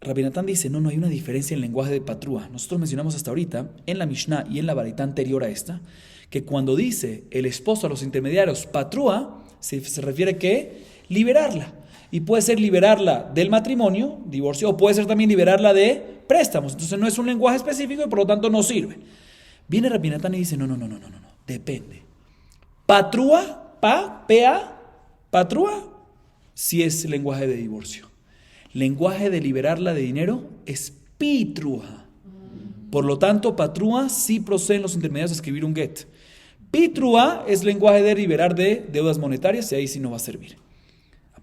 Rabbi Natan dice, no hay una diferencia en el lenguaje de patrúa. Nosotros mencionamos hasta ahorita, en la Mishnah y en la vareta anterior a esta, que cuando dice el esposo a los intermediarios patrúa, se refiere a que liberarla. Y puede ser liberarla del matrimonio, divorcio, o puede ser también liberarla de préstamos. Entonces no es un lenguaje específico y por lo tanto no sirve. Viene Rabbi Natan y dice, no, depende. Patrúa, patrúa, si es lenguaje de divorcio. Lenguaje de liberarla de dinero es pitrúa. Por lo tanto, patrúa sí proceden los intermediarios a escribir un get. Pitrúa es lenguaje de liberar de deudas monetarias y ahí sí no va a servir.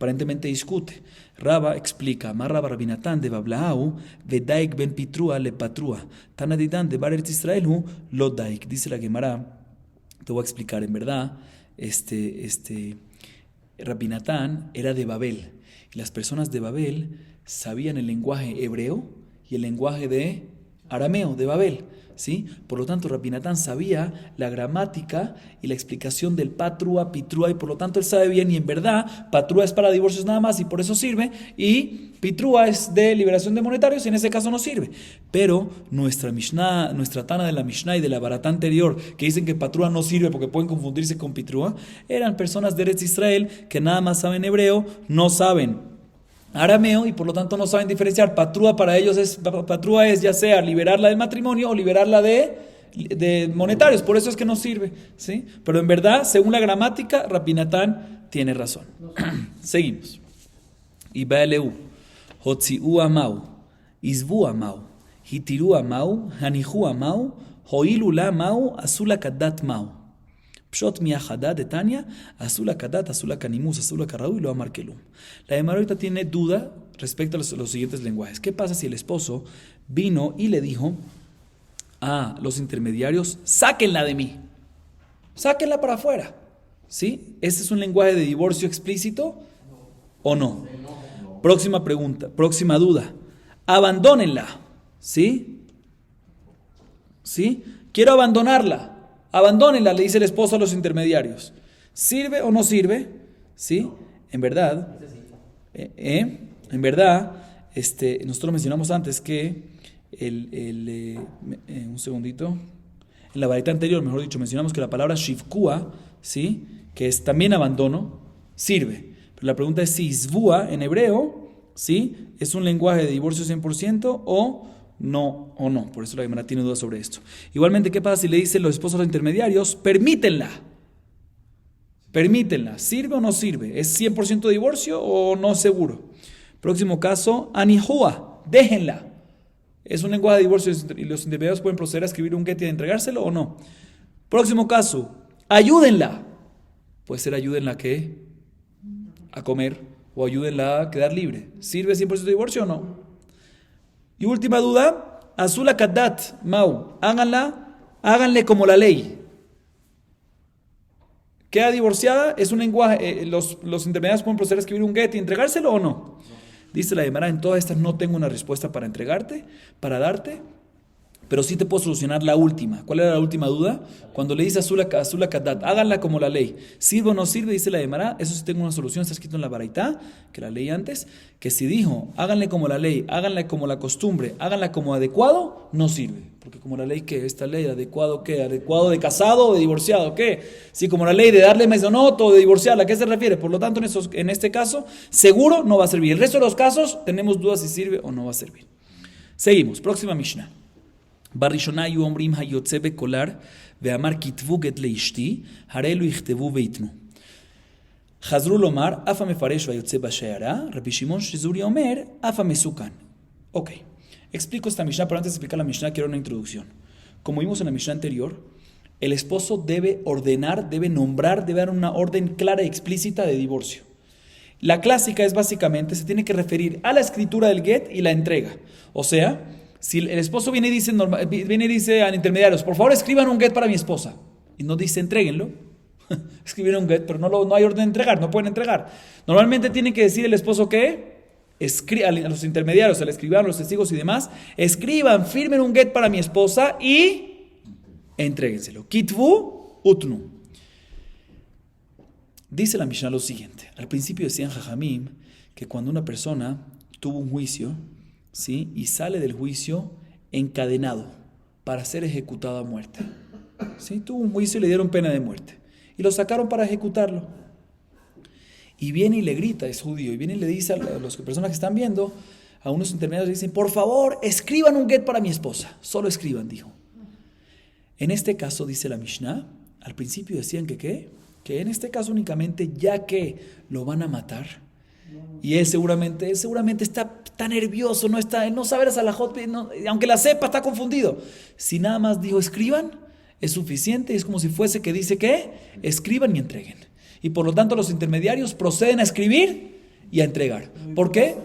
Aparentemente discute. Raba explica, Amarra Rabinatán de Bablaau, Vedaik ben Pitrua le Patrua, Tanadidan de Bar Eretz Israel hu lo Daik. Dice la Gemara, te voy a explicar, en verdad, Rabinatán era de Babel, y las personas de Babel sabían el lenguaje hebreo y el lenguaje de arameo, de Babel, ¿sí? Por lo tanto, Rabinatán sabía la gramática y la explicación del patrua, pitrua, y por lo tanto él sabe bien, y en verdad, patrua es para divorcios nada más, y por eso sirve, y pitrua es de liberación de monetarios, y en ese caso no sirve. Pero nuestra Mishnah, nuestra Tana de la Mishnah y de la Baratá anterior, que dicen que patrua no sirve porque pueden confundirse con pitrua, eran personas de Eretz Israel que nada más saben hebreo, no saben arameo, y por lo tanto no saben diferenciar. Patrúa para ellos patrúa es ya sea liberarla del matrimonio o liberarla de monetarios, por eso es que no sirve, ¿sí? Pero en verdad, según la gramática, Rabinatán tiene razón. Seguimos. Ibaeleu, Hotziu amau, Izbu amau, Hitiru amau, Hanihu amau, Hoilu la mau, Azula kadat mau. Pshot miachadá de Tania, azula kadat, azula kanimus, azula karau y lo amarkelum. La Gemara ahorita tiene duda respecto a los siguientes lenguajes. ¿Qué pasa si el esposo vino y le dijo a los intermediarios, sáquenla de mí, sáquenla para afuera? ¿Sí? ¿Ese es un lenguaje de divorcio explícito o no? Próxima pregunta, próxima duda. Abandónenla, ¿sí? ¿Sí? Quiero abandonarla. Abandónenla, le dice el esposo a los intermediarios. ¿Sirve o no sirve? ¿Sí? En verdad, nosotros mencionamos antes que un segundito, en la varita anterior, mejor dicho, mencionamos que la palabra shivkua, ¿sí? Que es también abandono, sirve. Pero la pregunta es si izvua en hebreo, ¿sí? ¿Es un lenguaje de divorcio 100% o no? Por eso la Gemara tiene dudas sobre esto. Igualmente, ¿qué pasa si le dicen los esposos a los intermediarios? Permítenla. ¿Sirve o no sirve? ¿Es 100% divorcio o no seguro? Próximo caso, anihua, déjenla. ¿Es un lenguaje de divorcio y los intermediarios pueden proceder a escribir un get y entregárselo o no? Próximo caso, ayúdenla. Puede ser ayúdenla a comer o ayúdenla a quedar libre. ¿Sirve 100% divorcio o no? Y última duda, azula kadat, mau, háganle como la ley. Queda divorciada, es un lenguaje, los intermediarios pueden proceder a escribir un get y entregárselo o no. Dice la Gemara, en todas estas no tengo una respuesta para entregarte, para darte, pero sí te puedo solucionar la última. ¿Cuál era la última duda? Cuando le dice azula kadat, háganla como la ley. ¿Sirve o no sirve? Dice la Gemara, eso sí tengo una solución, está escrito en la Baraitá, que la leí antes, que si dijo, háganle como la ley, háganle como la costumbre, háganla como adecuado, no sirve. Porque como la ley, ¿qué? Esta ley, ¿adecuado qué? ¿Adecuado de casado o de divorciado? ¿Qué? Sí, como la ley de darle mesonoto o de divorciarla, ¿a qué se refiere? Por lo tanto, en este caso, seguro no va a servir. El resto de los casos, tenemos dudas si sirve o no va a servir. Seguimos, próxima Mishnah. בראשונה היו אומרים היוצא בקולר ואמר כתבו גט לאשתי הרי אלו יכתבו ויתנו. חזרו לומר אף המפרש והיוצא בשיירה רבי שמעון שזורי אומר אף המסוכן. Ok, explico esta Mishnah, pero antes de explicar la Mishnah quiero una introducción. Como vimos en la Mishnah anterior, el esposo debe ordenar, debe nombrar, debe dar una orden clara y explícita de divorcio. La clásica es básicamente, se tiene que referir a la escritura del get y la entrega. O sea, si el esposo viene y dice a intermediarios, por favor escriban un get para mi esposa, y no dice entréguenlo, escriben un get, pero no hay orden de entregar, no pueden entregar. Normalmente tiene que decir el esposo que a los intermediarios, al escribano, a los testigos y demás, escriban, firmen un get para mi esposa y entréguenselo. Kitvu utnu. Dice la Mishnah lo siguiente. Al principio decían Jajamim que cuando una persona tuvo un juicio, ¿sí? Y sale del juicio encadenado para ser ejecutado a muerte, ¿sí? Tuvo un juicio y le dieron pena de muerte y lo sacaron para ejecutarlo, y viene y le grita, es judío, y viene y le dice a las personas que están viendo, a unos intermediarios, le dicen, por favor escriban un get para mi esposa, solo escriban, dijo. En este caso, dice la Mishnah, al principio decían que en este caso únicamente, ya que lo van a matar, y él seguramente está nervioso, no sabe la salahot, aunque la sepa, está confundido. Si nada más dijo escriban, es suficiente, es como si dice que escriban y entreguen. Y por lo tanto los intermediarios proceden a escribir y a entregar. ¿Por qué?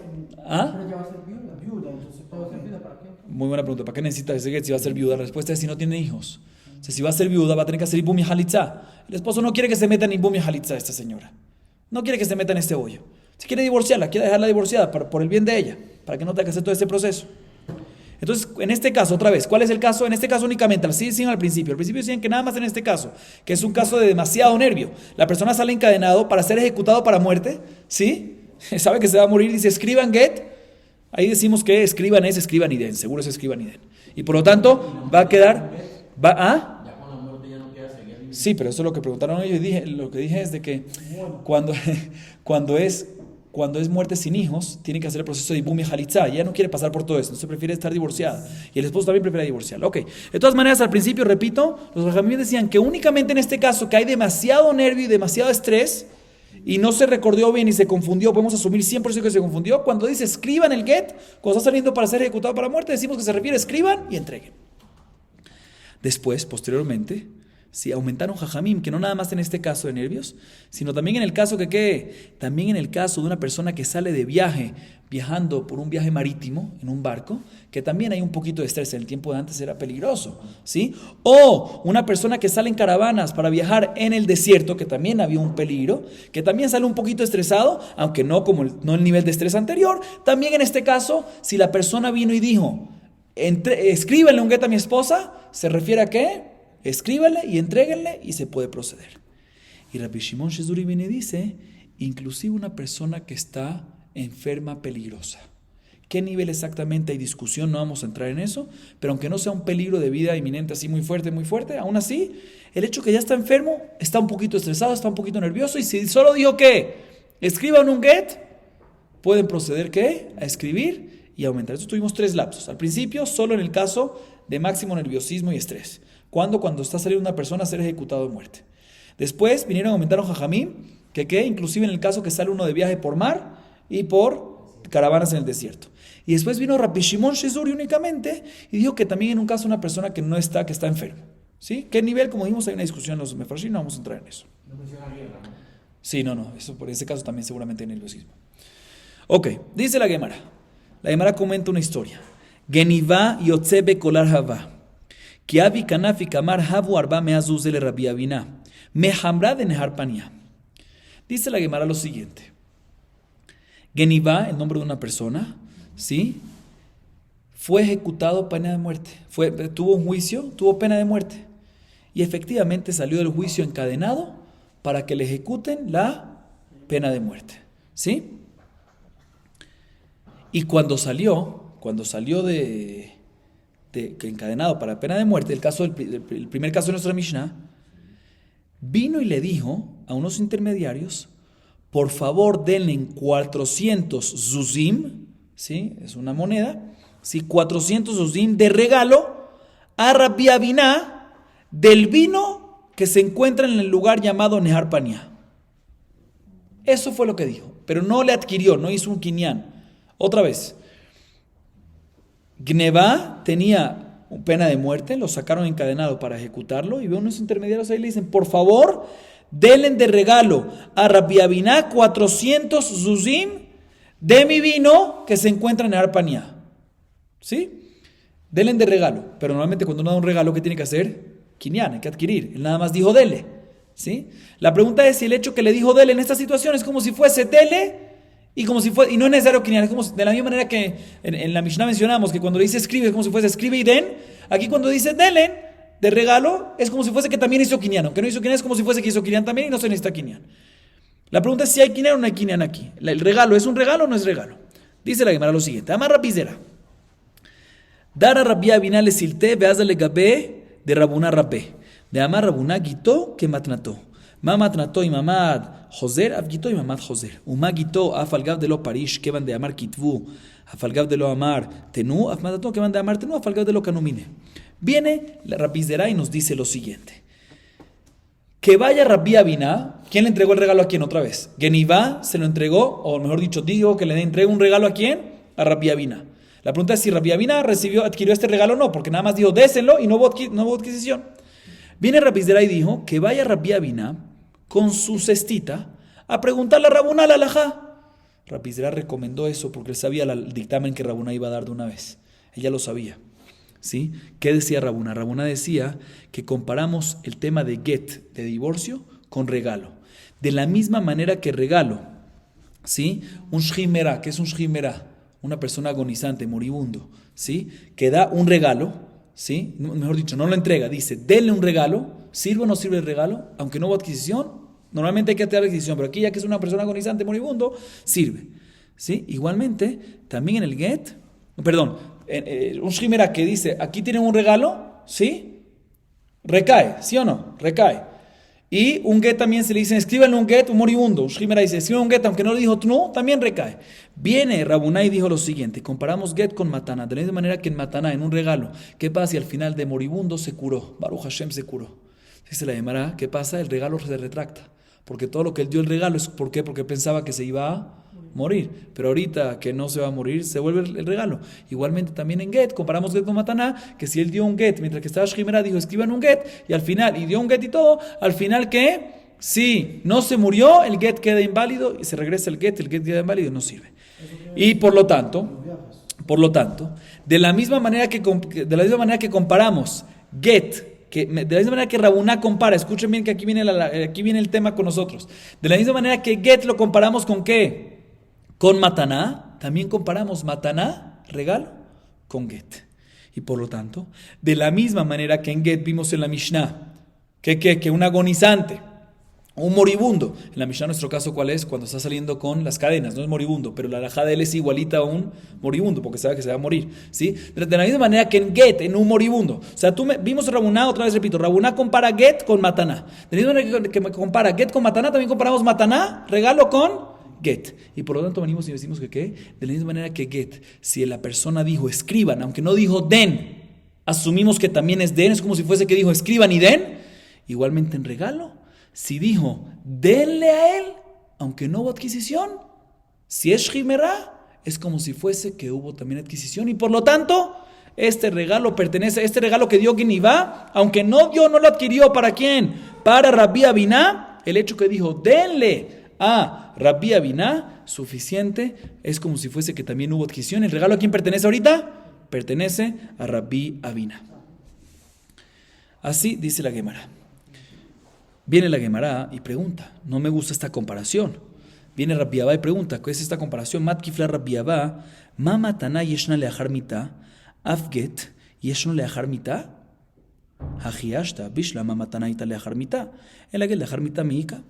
¿Ah? Pero ya va a ser viuda, entonces todo va a ser viuda, ¿para qué? Muy buena pregunta. ¿Para qué necesita ese get si va a ser viuda? La respuesta es si no tiene hijos. O sea, si va a ser viuda, va a tener que hacer ibum y halitza. El esposo no quiere que se meta en ibum y halitza esta señora. No quiere que se meta en este hoyo. Si quiere divorciarla, quiere dejarla divorciada por el bien de ella, para que no tenga que hacer todo este proceso. Entonces, en este caso, otra vez, ¿cuál es el caso? En este caso únicamente, así decían al principio. Al principio decían que nada más en este caso, que es un caso de demasiado nervio. La persona sale encadenado para ser ejecutado para muerte, ¿sí? Sabe que se va a morir, dice, escriban get. Ahí decimos que escriban y den, seguro es escriban y den. Y por lo tanto, va a quedar... ¿Ah? Ya con la muerte ya no queda seguir. Sí, pero eso es lo que preguntaron ellos. Lo que dije es de que cuando es muerte sin hijos, tiene que hacer el proceso de ibum y halitza. Ella no quiere pasar por todo eso, entonces prefiere estar divorciada. Y el esposo también prefiere divorciarla. Ok, de todas maneras, al principio, repito, los rajamim decían que únicamente en este caso, que hay demasiado nervio y demasiado estrés, y no se recordó bien y se confundió, podemos asumir 100% que se confundió. Cuando dice escriban el get, cuando está saliendo para ser ejecutado para muerte, decimos que se refiere a escriban y entreguen. Después, posteriormente, si aumentaron jajamim, que no nada más en este caso de nervios, sino también en el caso también en el caso de una persona que sale de viaje, viajando por un viaje marítimo, en un barco, que también hay un poquito de estrés, en el tiempo de antes era peligroso, ¿sí? O una persona que sale en caravanas para viajar en el desierto, que también había un peligro, que también sale un poquito estresado, aunque no no el nivel de estrés anterior. También en este caso, si la persona vino y dijo, escríbanle un get a mi esposa, ¿se refiere a qué? Escríbanle y entréguenle y se puede proceder. Y Rabbi Shimon Shezuri viene y dice, inclusive una persona que está enferma peligrosa. ¿Qué nivel exactamente? Hay discusión, no vamos a entrar en eso, pero aunque no sea un peligro de vida inminente así muy fuerte, aún así, el hecho que ya está enfermo, está un poquito estresado, está un poquito nervioso, y si solo dijo que escriban un get, pueden proceder ¿qué? A escribir y aumentar. Entonces tuvimos 3 lapsos. Al principio, solo en el caso de máximo nerviosismo y estrés. Cuando está saliendo una persona a ser ejecutado de muerte. Después vinieron a aumentar un jajamim, que inclusive en el caso que sale uno de viaje por mar y por caravanas en el desierto. Y después vino Rabbi Shimon Shezuri únicamente y dijo que también en un caso una persona que está enfermo. ¿Sí? ¿Qué nivel? Como dijimos, hay una discusión en los mefarshim, no vamos a entrar en eso. No menciona guerra, ¿no? Sí, no, eso por ese caso también seguramente hay nerviosismo. Ok, dice la Gemara. La Gemara comenta una historia. Geniva yotzebe kolar hava. Que Abi Kanafi Kamar Habu Arba Meazuzele Rabbi Abina. Mehamra de Nehar Pania. Dice la Gemara lo siguiente. Geniva, el nombre de una persona, ¿sí? Fue ejecutado pena de muerte. Tuvo un juicio, tuvo pena de muerte. Y efectivamente salió del juicio encadenado para que le ejecuten la pena de muerte. ¿Sí? Y cuando salió de encadenado para pena de muerte, el primer caso de nuestra Mishnah, vino y le dijo a unos intermediarios, por favor denle 400 zuzim, ¿sí? Es una moneda, ¿sí? 400 zuzim de regalo a Rabbi Abiná del vino que se encuentra en el lugar llamado Nehar Pania. Eso fue lo que dijo, pero no le adquirió, no hizo un kinyan. Otra vez, Gneva tenía pena de muerte, lo sacaron encadenado para ejecutarlo y veo unos intermediarios ahí y le dicen, por favor, denle de regalo a Rabbi Abiná 400 zuzim de mi vino que se encuentra en Arpanía. ¿Sí? Denle de regalo, pero normalmente cuando uno da un regalo, ¿qué tiene que hacer? Kinyan, hay que adquirir. Él nada más dijo dele. ¿Sí? La pregunta es si el hecho que le dijo dele en esta situación es como si fuese dele y no es necesario kinyan, es como de la misma manera que en la Mishnah mencionamos que cuando le dice escribe es como si fuese escribe y den. Aquí cuando dice delen de regalo es como si fuese que también hizo kinyan, aunque no hizo kinyan es como si fuese que hizo kinyan también y no se necesita kinyan. La pregunta es si hay kinyan o no hay kinyan aquí. ¿El regalo es un regalo o no es regalo? Dice la Gemara lo siguiente: Amar Rabizera Dara Rabbi Abiná le silte veazale gabe de Rabuna Rabbe de Amar Rabuna Gito que matnato Mamat nato y mamad Joser, Avgito y mamad Joser. Uma Gito, Afalgav de lo Parish, que van de Amar Kitvu, Afalgav de lo Amar Tenu, Afmadato, que van de Amar Tenu, Afalgav de lo Canumine. Viene la Rabizera y nos dice lo siguiente: que vaya Rabbi Abiná. ¿Quién le entregó el regalo a quién otra vez? Genivá se lo entregó, o mejor dicho, digo que le entregue un regalo a quién? A Rabbi Abiná. La pregunta es si Rabbi Abiná adquirió este regalo o no, porque nada más dijo déselo y no hubo adquisición. Viene Rabizera y dijo que vaya Rabbi Abiná con su cestita a preguntarle a Rabuna la alajá. Rabbi Zera recomendó eso porque él sabía el dictamen que Rabuna iba a dar de una vez. Ella lo sabía. ¿Sí? ¿Qué decía Rabuna? Rabuna decía que comparamos el tema de get, de divorcio, con regalo. De la misma manera que regalo, ¿sí? Un shimera, ¿qué es un shimera? Una persona agonizante, moribundo, ¿sí? Que da un regalo, ¿sí? Mejor dicho, no lo entrega, dice, denle un regalo, ¿sirve o no sirve el regalo? Aunque no hubo adquisición, normalmente hay que hacer la adquisición, pero aquí ya que es una persona agonizante, moribundo, sirve, ¿sí? Igualmente, también en el get, un shimera que dice, aquí tienen un regalo, ¿sí? Recae, ¿sí o no? Recae. Y un get también se le dice, escríbanle un get, un moribundo. Un shimera dice, escriban un get, aunque no lo dijo tnu, también recae. Viene Rabuna y dijo lo siguiente, comparamos get con matana, de la misma manera que en matana, en un regalo. ¿Qué pasa si al final de moribundo se curó? Baruch Hashem se curó. Dice la Gemara, ¿qué pasa? El regalo se retracta. Porque todo lo que él dio el regalo es, ¿por qué? Porque pensaba que se iba a morir. Pero ahorita que no se va a morir, se vuelve el regalo. Igualmente también en get, comparamos get con mataná, que si él dio un get, mientras que estaba shimera, dijo, escriban un get, y al final, y dio un get y todo, al final que, si no se murió, el get queda inválido, y se regresa el get queda inválido y no sirve. Y por lo tanto, de la misma manera que comparamos get, de la misma manera que Rabuná compara, escuchen bien que aquí viene el tema con nosotros. De la misma manera que get lo comparamos con ¿qué? Con mataná, también comparamos mataná, regalo, con get. Y por lo tanto, de la misma manera que en get vimos en la Mishnah, que un agonizante, un moribundo, en la Mishnah nuestro caso ¿cuál es? Cuando está saliendo con las cadenas, no es moribundo, pero la halajá de él es igualita a un moribundo, porque sabe que se va a morir, ¿sí? De la misma manera que en get, en un moribundo, o sea, vimos Rabuná, otra vez repito, Rabuná compara get con mataná, de la misma manera que compara get con mataná, también comparamos mataná, regalo con get. Y por lo tanto venimos y decimos que ¿qué? De la misma manera que get, si la persona dijo escriban, aunque no dijo den, asumimos que también es den, es como si fuese que dijo escriban y den. Igualmente en regalo, si dijo denle a él, aunque no hubo adquisición, si es shimera, es como si fuese que hubo también adquisición. Y por lo tanto, este regalo que dio Genivá, aunque no lo adquirió, ¿para quién? Para Rabbi Abiná. El hecho que dijo denle a Rabbi Abiná, suficiente, es como si fuese que también hubo adquisición. ¿El regalo a quién pertenece ahorita? Pertenece a Rabbi Abiná. Así dice la Gemara. Viene la Gemara y pregunta, no me gusta esta comparación. Viene Rabbi Abba y pregunta, ¿qué es esta comparación? Matkifla Rabbi Abba, ma matana yeshna leachar mita, afget yeshna leachar mita, hajiashta bishla ma matana ita leachar mita, el agel leachar mita miika.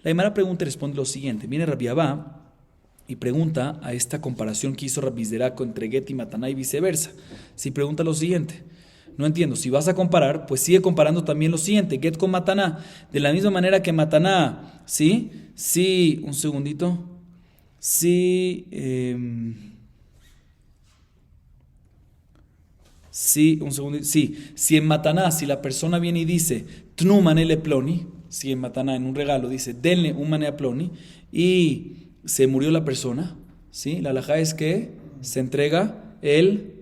La Gemara pregunta y responde lo siguiente. Viene Rabbi Abba y pregunta a esta comparación que hizo Rabbi Zera entre get y mataná y viceversa. Si pregunta lo siguiente, no entiendo, si vas a comparar, pues sigue comparando también lo siguiente, get con mataná, de la misma manera que mataná, ¿sí? Sí, un segundito, sí, si en mataná, si la persona viene y dice, tnu manele ploni, si en mataná, en un regalo, dice, denle un mané a ploni, y se murió la persona, ¿sí? La halajá es que se entrega el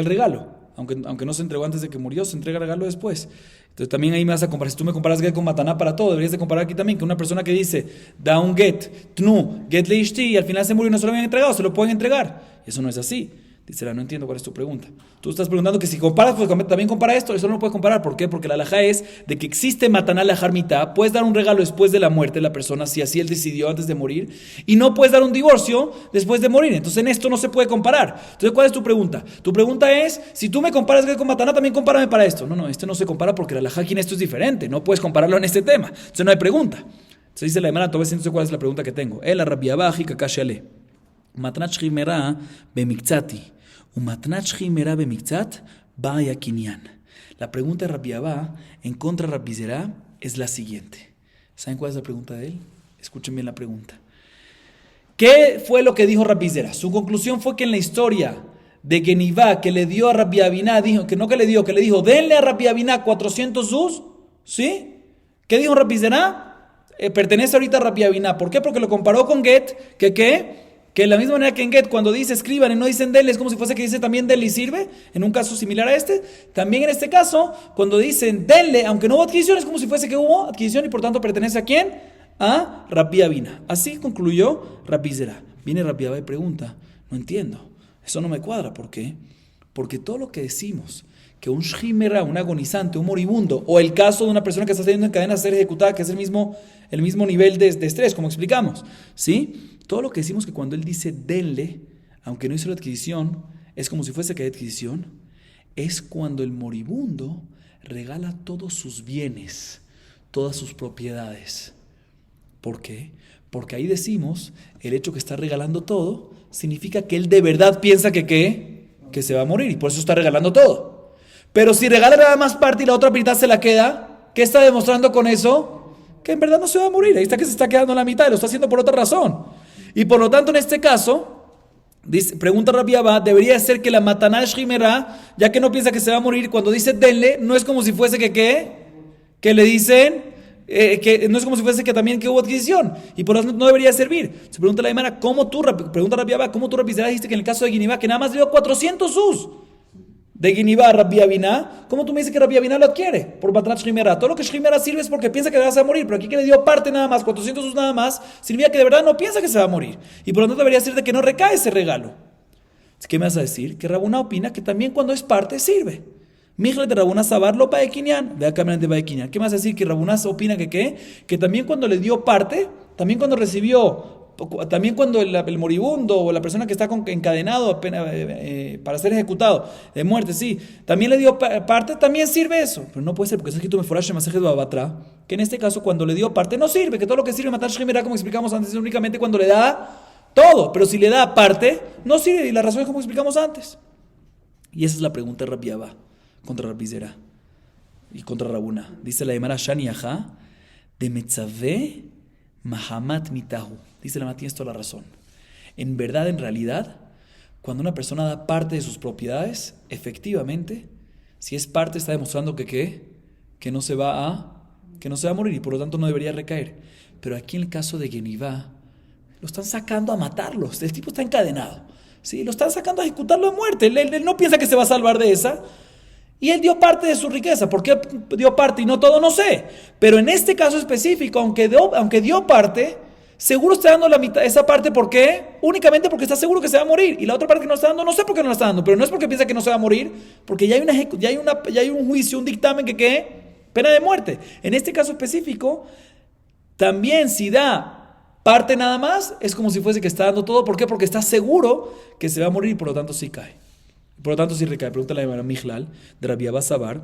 regalo. Aunque no se entregó antes de que murió, se entrega el regalo después. Entonces también ahí me vas a comparar. Si tú me comparas get con mataná para todo, deberías de comparar aquí también que una persona que dice, da un get, tnu, get le ishti, y al final se murió y no se lo habían entregado, se lo pueden entregar. Eso no es así. Dice, no entiendo cuál es tu pregunta. Tú estás preguntando que si comparas, pues también compara esto. Eso no lo puedes comparar. ¿Por qué? Porque la halajá es de que existe mataná leachar mitá. Puedes dar un regalo después de la muerte de la persona, si así él decidió antes de morir. Y no puedes dar un divorcio después de morir. Entonces en esto no se puede comparar. Entonces, ¿cuál es tu pregunta? Tu pregunta es, si tú me comparas con mataná, también compárame para esto. No, esto no se compara porque la halajá aquí en esto es diferente. No puedes compararlo en este tema. Entonces no hay pregunta. Entonces dice la Gemara, entonces no sé cuál es la pregunta que tengo. El Rabbi Abba kakash matnat shchimera bemiktzati. La pregunta de Rabbi Abba en contra de Rabbi Zera es la siguiente. ¿Saben cuál es la pregunta de él? Escuchen bien la pregunta. ¿Qué fue lo que dijo Rabbi Zera? Su conclusión fue que en la historia de Genivá que le dio a Rabbi Abiná, dijo que le dijo, denle a Rabbi Abiná 400 zuz, ¿sí? ¿Qué dijo Rabbi Zera? Pertenece ahorita a Rabbi Abiná. ¿Por qué? Porque lo comparó con get, que de la misma manera que en get, cuando dice escriban y no dicen denle, es como si fuese que dice también denle y sirve, en un caso similar a este. También en este caso, cuando dicen denle, aunque no hubo adquisición, es como si fuese que hubo adquisición y por tanto pertenece a quién? a Rabbi Abina. Así concluyó Rabbi Zera. Viene Rabbi Abba y pregunta, no entiendo, eso no me cuadra, ¿por qué? Porque todo lo que decimos, que un shimera, un agonizante, un moribundo, o el caso de una persona que está saliendo en cadena a ser ejecutada, que es el mismo nivel de estrés, como explicamos, ¿sí? Todo lo que decimos que cuando él dice denle, aunque no hizo la adquisición, es como si fuese que hay adquisición, es cuando el moribundo regala todos sus bienes, todas sus propiedades. ¿Por qué? Porque ahí decimos, el hecho que está regalando todo, significa que él de verdad piensa que se va a morir, y por eso está regalando todo. Pero si regala nada más parte y la otra mitad se la queda, ¿qué está demostrando con eso? Que en verdad no se va a morir, ahí está que se está quedando en la mitad, y lo está haciendo por otra razón. Y por lo tanto, en este caso, pregunta Rabbi Abba, debería ser que la mataná shimera, ya que no piensa que se va a morir, cuando dice denle, no es como si fuese que le dicen, que no es como si fuese que también que hubo adquisición, y por lo tanto no debería servir. Se pregunta la Gemara, pregunta Rabbi Abba, ¿cómo tú Rabbi Zera dijiste que en el caso de Guinibá, que nada más le dio 400 sus de Guinibá a Rabbi Abina, ¿cómo tú me dices que Rabbi Abina lo adquiere? Por Matnat Shrimera. Todo lo que Shrimera sirve es porque piensa que vas a morir, pero aquí que le dio parte nada más, 400 sus nada más, significa que de verdad no piensa que se va a morir. Y por lo tanto debería ser de que no recae ese regalo. ¿Qué me vas a decir? Que Rabuna opina que también cuando es parte sirve. Mijle de Rabuna Sabar lo Baekinian, de acá de Baekinian. ¿Qué me vas a decir? Que Rabuna opina que también cuando le dio parte, también cuando recibió, también cuando el moribundo o la persona que está encadenado para ser ejecutado de muerte, sí, también le dio parte, también sirve eso. Pero no puede ser porque está escrito Meforash en Masejet Babatra, que en este caso cuando le dio parte no sirve, que todo lo que sirve matar Shemera, como explicamos antes, es únicamente cuando le da todo, pero si le da parte, no sirve, y la razón es como explicamos antes. Y esa es la pregunta de Rabbi Abba contra Rabbi Zera y contra Rabuna. Dice la Gemara Shani Ajá de Metzaveh Mahamat Mitahu. Dice la Gemara, tienes toda la razón. En verdad, en realidad, cuando una persona da parte de sus propiedades, efectivamente, si es parte, está demostrando que no se va a morir y por lo tanto no debería recaer. Pero aquí en el caso de Genivá, lo están sacando a matarlos. El tipo está encadenado, ¿sí? Lo están sacando a ejecutarlo de muerte. Él no piensa que se va a salvar de esa. Y él dio parte de su riqueza. ¿Por qué dio parte y no todo? No sé. Pero en este caso específico, aunque dio parte, seguro está dando la mitad, esa parte. ¿Por qué? Únicamente porque está seguro que se va a morir. Y la otra parte que no está dando, no sé por qué no la está dando. Pero no es porque piensa que no se va a morir, porque ya hay un juicio, un dictamen pena de muerte. En este caso específico, también si da parte nada más, es como si fuese que está dando todo. ¿Por qué? Porque está seguro que se va a morir y por lo tanto sí cae. Por lo tanto, si recae, pregunta la Gemara Mijlal de Rabbi Abba Sabar,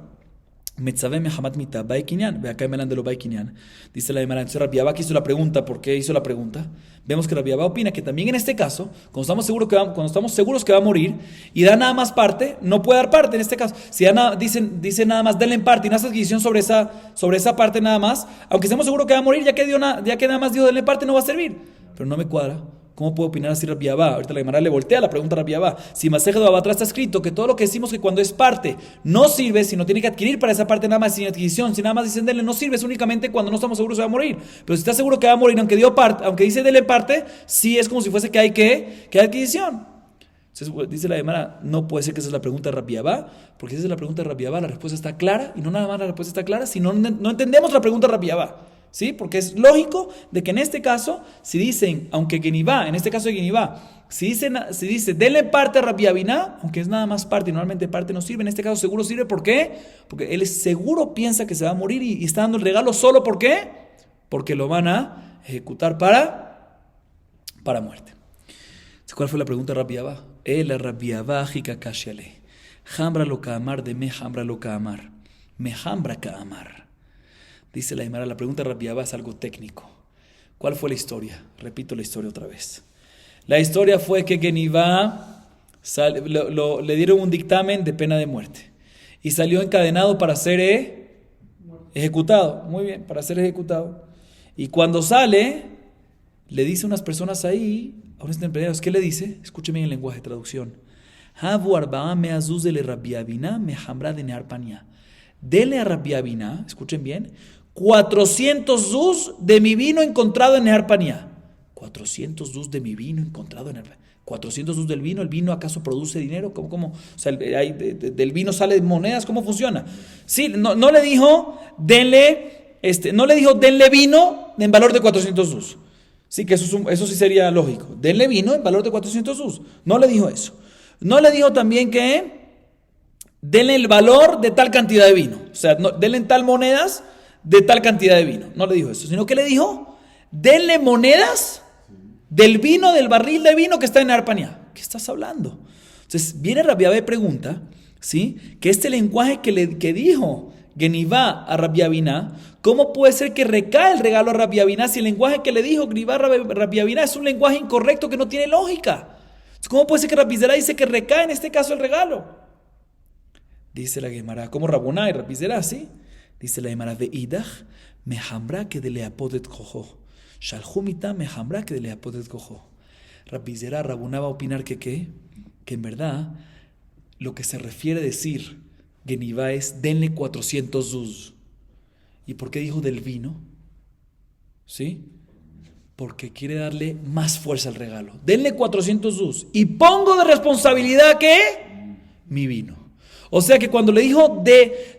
Metzaveh Mehamat Mita, Baekinian, ve acá en Melan de lo Baekinian. Dice la Gemara, entonces Rabbi Abba que hizo la pregunta, ¿por qué hizo la pregunta? Vemos que Rabbi Abba opina que también en este caso, cuando estamos seguros que va a morir y da nada más parte, no puede dar parte en este caso. Si dice nada más, denle en parte y no hace adquisición sobre esa parte nada más, aunque estemos seguros que va a morir, ya que nada más dio denle parte, no va a servir. Pero no me cuadra. ¿Cómo puedo opinar así Rabbi Abba? Ahorita la Gemara le voltea la pregunta a Rabbi Abba. Si Masejet Baba atrás está escrito que todo lo que decimos que cuando es parte no sirve, sino tiene que adquirir para esa parte nada más sin adquisición, si nada más dicen denle no sirve, es únicamente cuando no estamos seguros que va a morir. Pero si está seguro que va a morir, aunque dice denle parte, sí es como si fuese que hay adquisición. Entonces dice la Gemara, no puede ser que esa es la pregunta de Rabbi Abba, porque si esa es la pregunta de Rabbi Abba, la respuesta está clara, y no nada más la respuesta está clara, sino no entendemos la pregunta de Rabbi Abba. ¿Sí? Porque es lógico de que en este caso, si dicen, aunque Genivá, en este caso de Genivá, si dice denle parte a Rabbi Abina, aunque es nada más parte y normalmente parte no sirve, en este caso seguro sirve. ¿Por qué? Porque él seguro piensa que se va a morir y está dando el regalo solo. ¿Por qué? Porque lo van a ejecutar para muerte. ¿Cuál fue la pregunta de Rabbi Abba? El Rabbi Abba jikakashiale. Jambra lo kaamar de me jambra lo kaamar. Me jambra kaamar. Dice la Gemara, la pregunta de Rabbi Abba es algo técnico. ¿Cuál fue la historia? Repito la historia otra vez. La historia fue que Genivá le dieron un dictamen de pena de muerte y salió encadenado para ser ejecutado. Muy bien, para ser ejecutado. Y cuando sale, le dice a unas personas ahí, a unos empleados, ¿qué le dice? Escúcheme en el lenguaje de traducción. Havu arba'a me'azuzele Rabbi Abina mehamra de nearpania. Dele a Rabbi Abina, escuchen bien, 400 zuz de mi vino encontrado en Neharpanía. 400 zuz de mi vino encontrado en Neharpanía. 400 zuz del vino, ¿el vino acaso produce dinero? ¿Cómo? O sea, del vino salen monedas, ¿cómo funciona? Sí, no le dijo, denle no le dijo denle vino en valor de 400 zus. Sí, que eso sí sería lógico. Denle vino en valor de 400 zus. No le dijo eso. No le dijo también que denle el valor de tal cantidad de vino. O sea, denle en tal monedas de tal cantidad de vino. No le dijo eso, sino que le dijo, denle monedas del vino, del barril de vino que está en Arpañá. ¿Qué estás hablando? Entonces, viene Rabbi Abba y pregunta, ¿sí? Que este lenguaje que dijo Genivá a Rabbi Abiná, ¿cómo puede ser que recae el regalo a Rabbi Abiná si el lenguaje que le dijo Genivá a Rabbi Abiná es un lenguaje incorrecto que no tiene lógica? Entonces, ¿cómo puede ser que Rabbi Zera dice que recae en este caso el regalo? Dice la Gemara, como Rabuná y Rabbi Zera, ¿sí? Dice la Gemara de Idach, mehambra que de leapodet kojo. Shalhumita mehambra que de leapodet kojo. Rabbi Zera, Rabuná va a opinar que en verdad lo que se refiere a decir Genivá es denle 400 zuz. ¿Y por qué dijo del vino? ¿Sí? Porque quiere darle más fuerza al regalo. Denle 400 zuz. Y pongo de responsabilidad ¿qué? Mi vino. O sea que cuando le dijo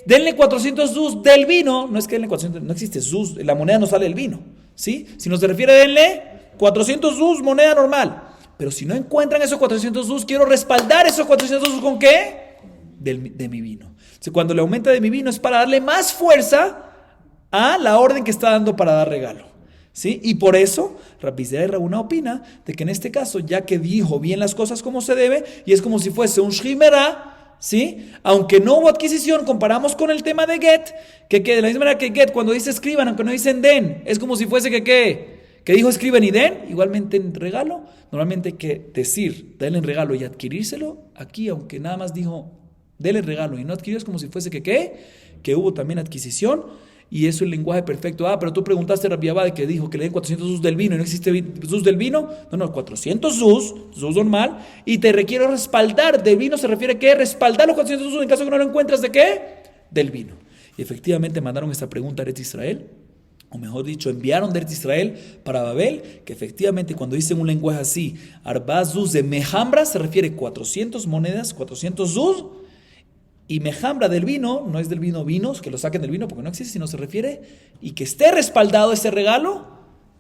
denle 400 zuz del vino, no es que denle 400, no existe zuz, la moneda no sale del vino, ¿sí? Si no se refiere denle 400 zuz, moneda normal. Pero si no encuentran esos 400 zuz, quiero respaldar esos 400 zuz ¿con qué? De mi vino. O sea, cuando le aumenta de mi vino es para darle más fuerza a la orden que está dando para dar regalo, ¿sí? Y por eso Rabbi Zera y Rabuná opina de que en este caso, ya que dijo bien las cosas como se debe, y es como si fuese un shrimera, ¿sí? Aunque no hubo adquisición, comparamos con el tema de get, que de la misma manera que get, cuando dice escriban, aunque no dicen den, es como si fuese que dijo escriban y den, igualmente en regalo, normalmente hay que decir, denle en regalo y adquirírselo, aquí aunque nada más dijo denle regalo y no adquirió, es como si fuese que hubo también adquisición, y eso es el lenguaje perfecto. Pero tú preguntaste a Rabbi Abba de que dijo que le den 400 zuz del vino y no existe zuz del vino. No, 400 zuz normal, y te requiero respaldar. Del vino se refiere a que respaldar los 400 zuz en caso que no lo encuentras de qué? Del vino. Y efectivamente mandaron esta pregunta a Eretz Israel, o mejor dicho, enviaron de Eretz Israel para Babel, que efectivamente cuando dicen un lenguaje así, Arba zuz de mejambra, se refiere 400 monedas, 400 zuz. Y mejambra del vino, no es del vino vinos, que lo saquen del vino porque no existe, sino se refiere y que esté respaldado ese regalo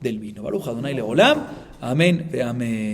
del vino. Baruch Adonai Leolam. Amén. Amén.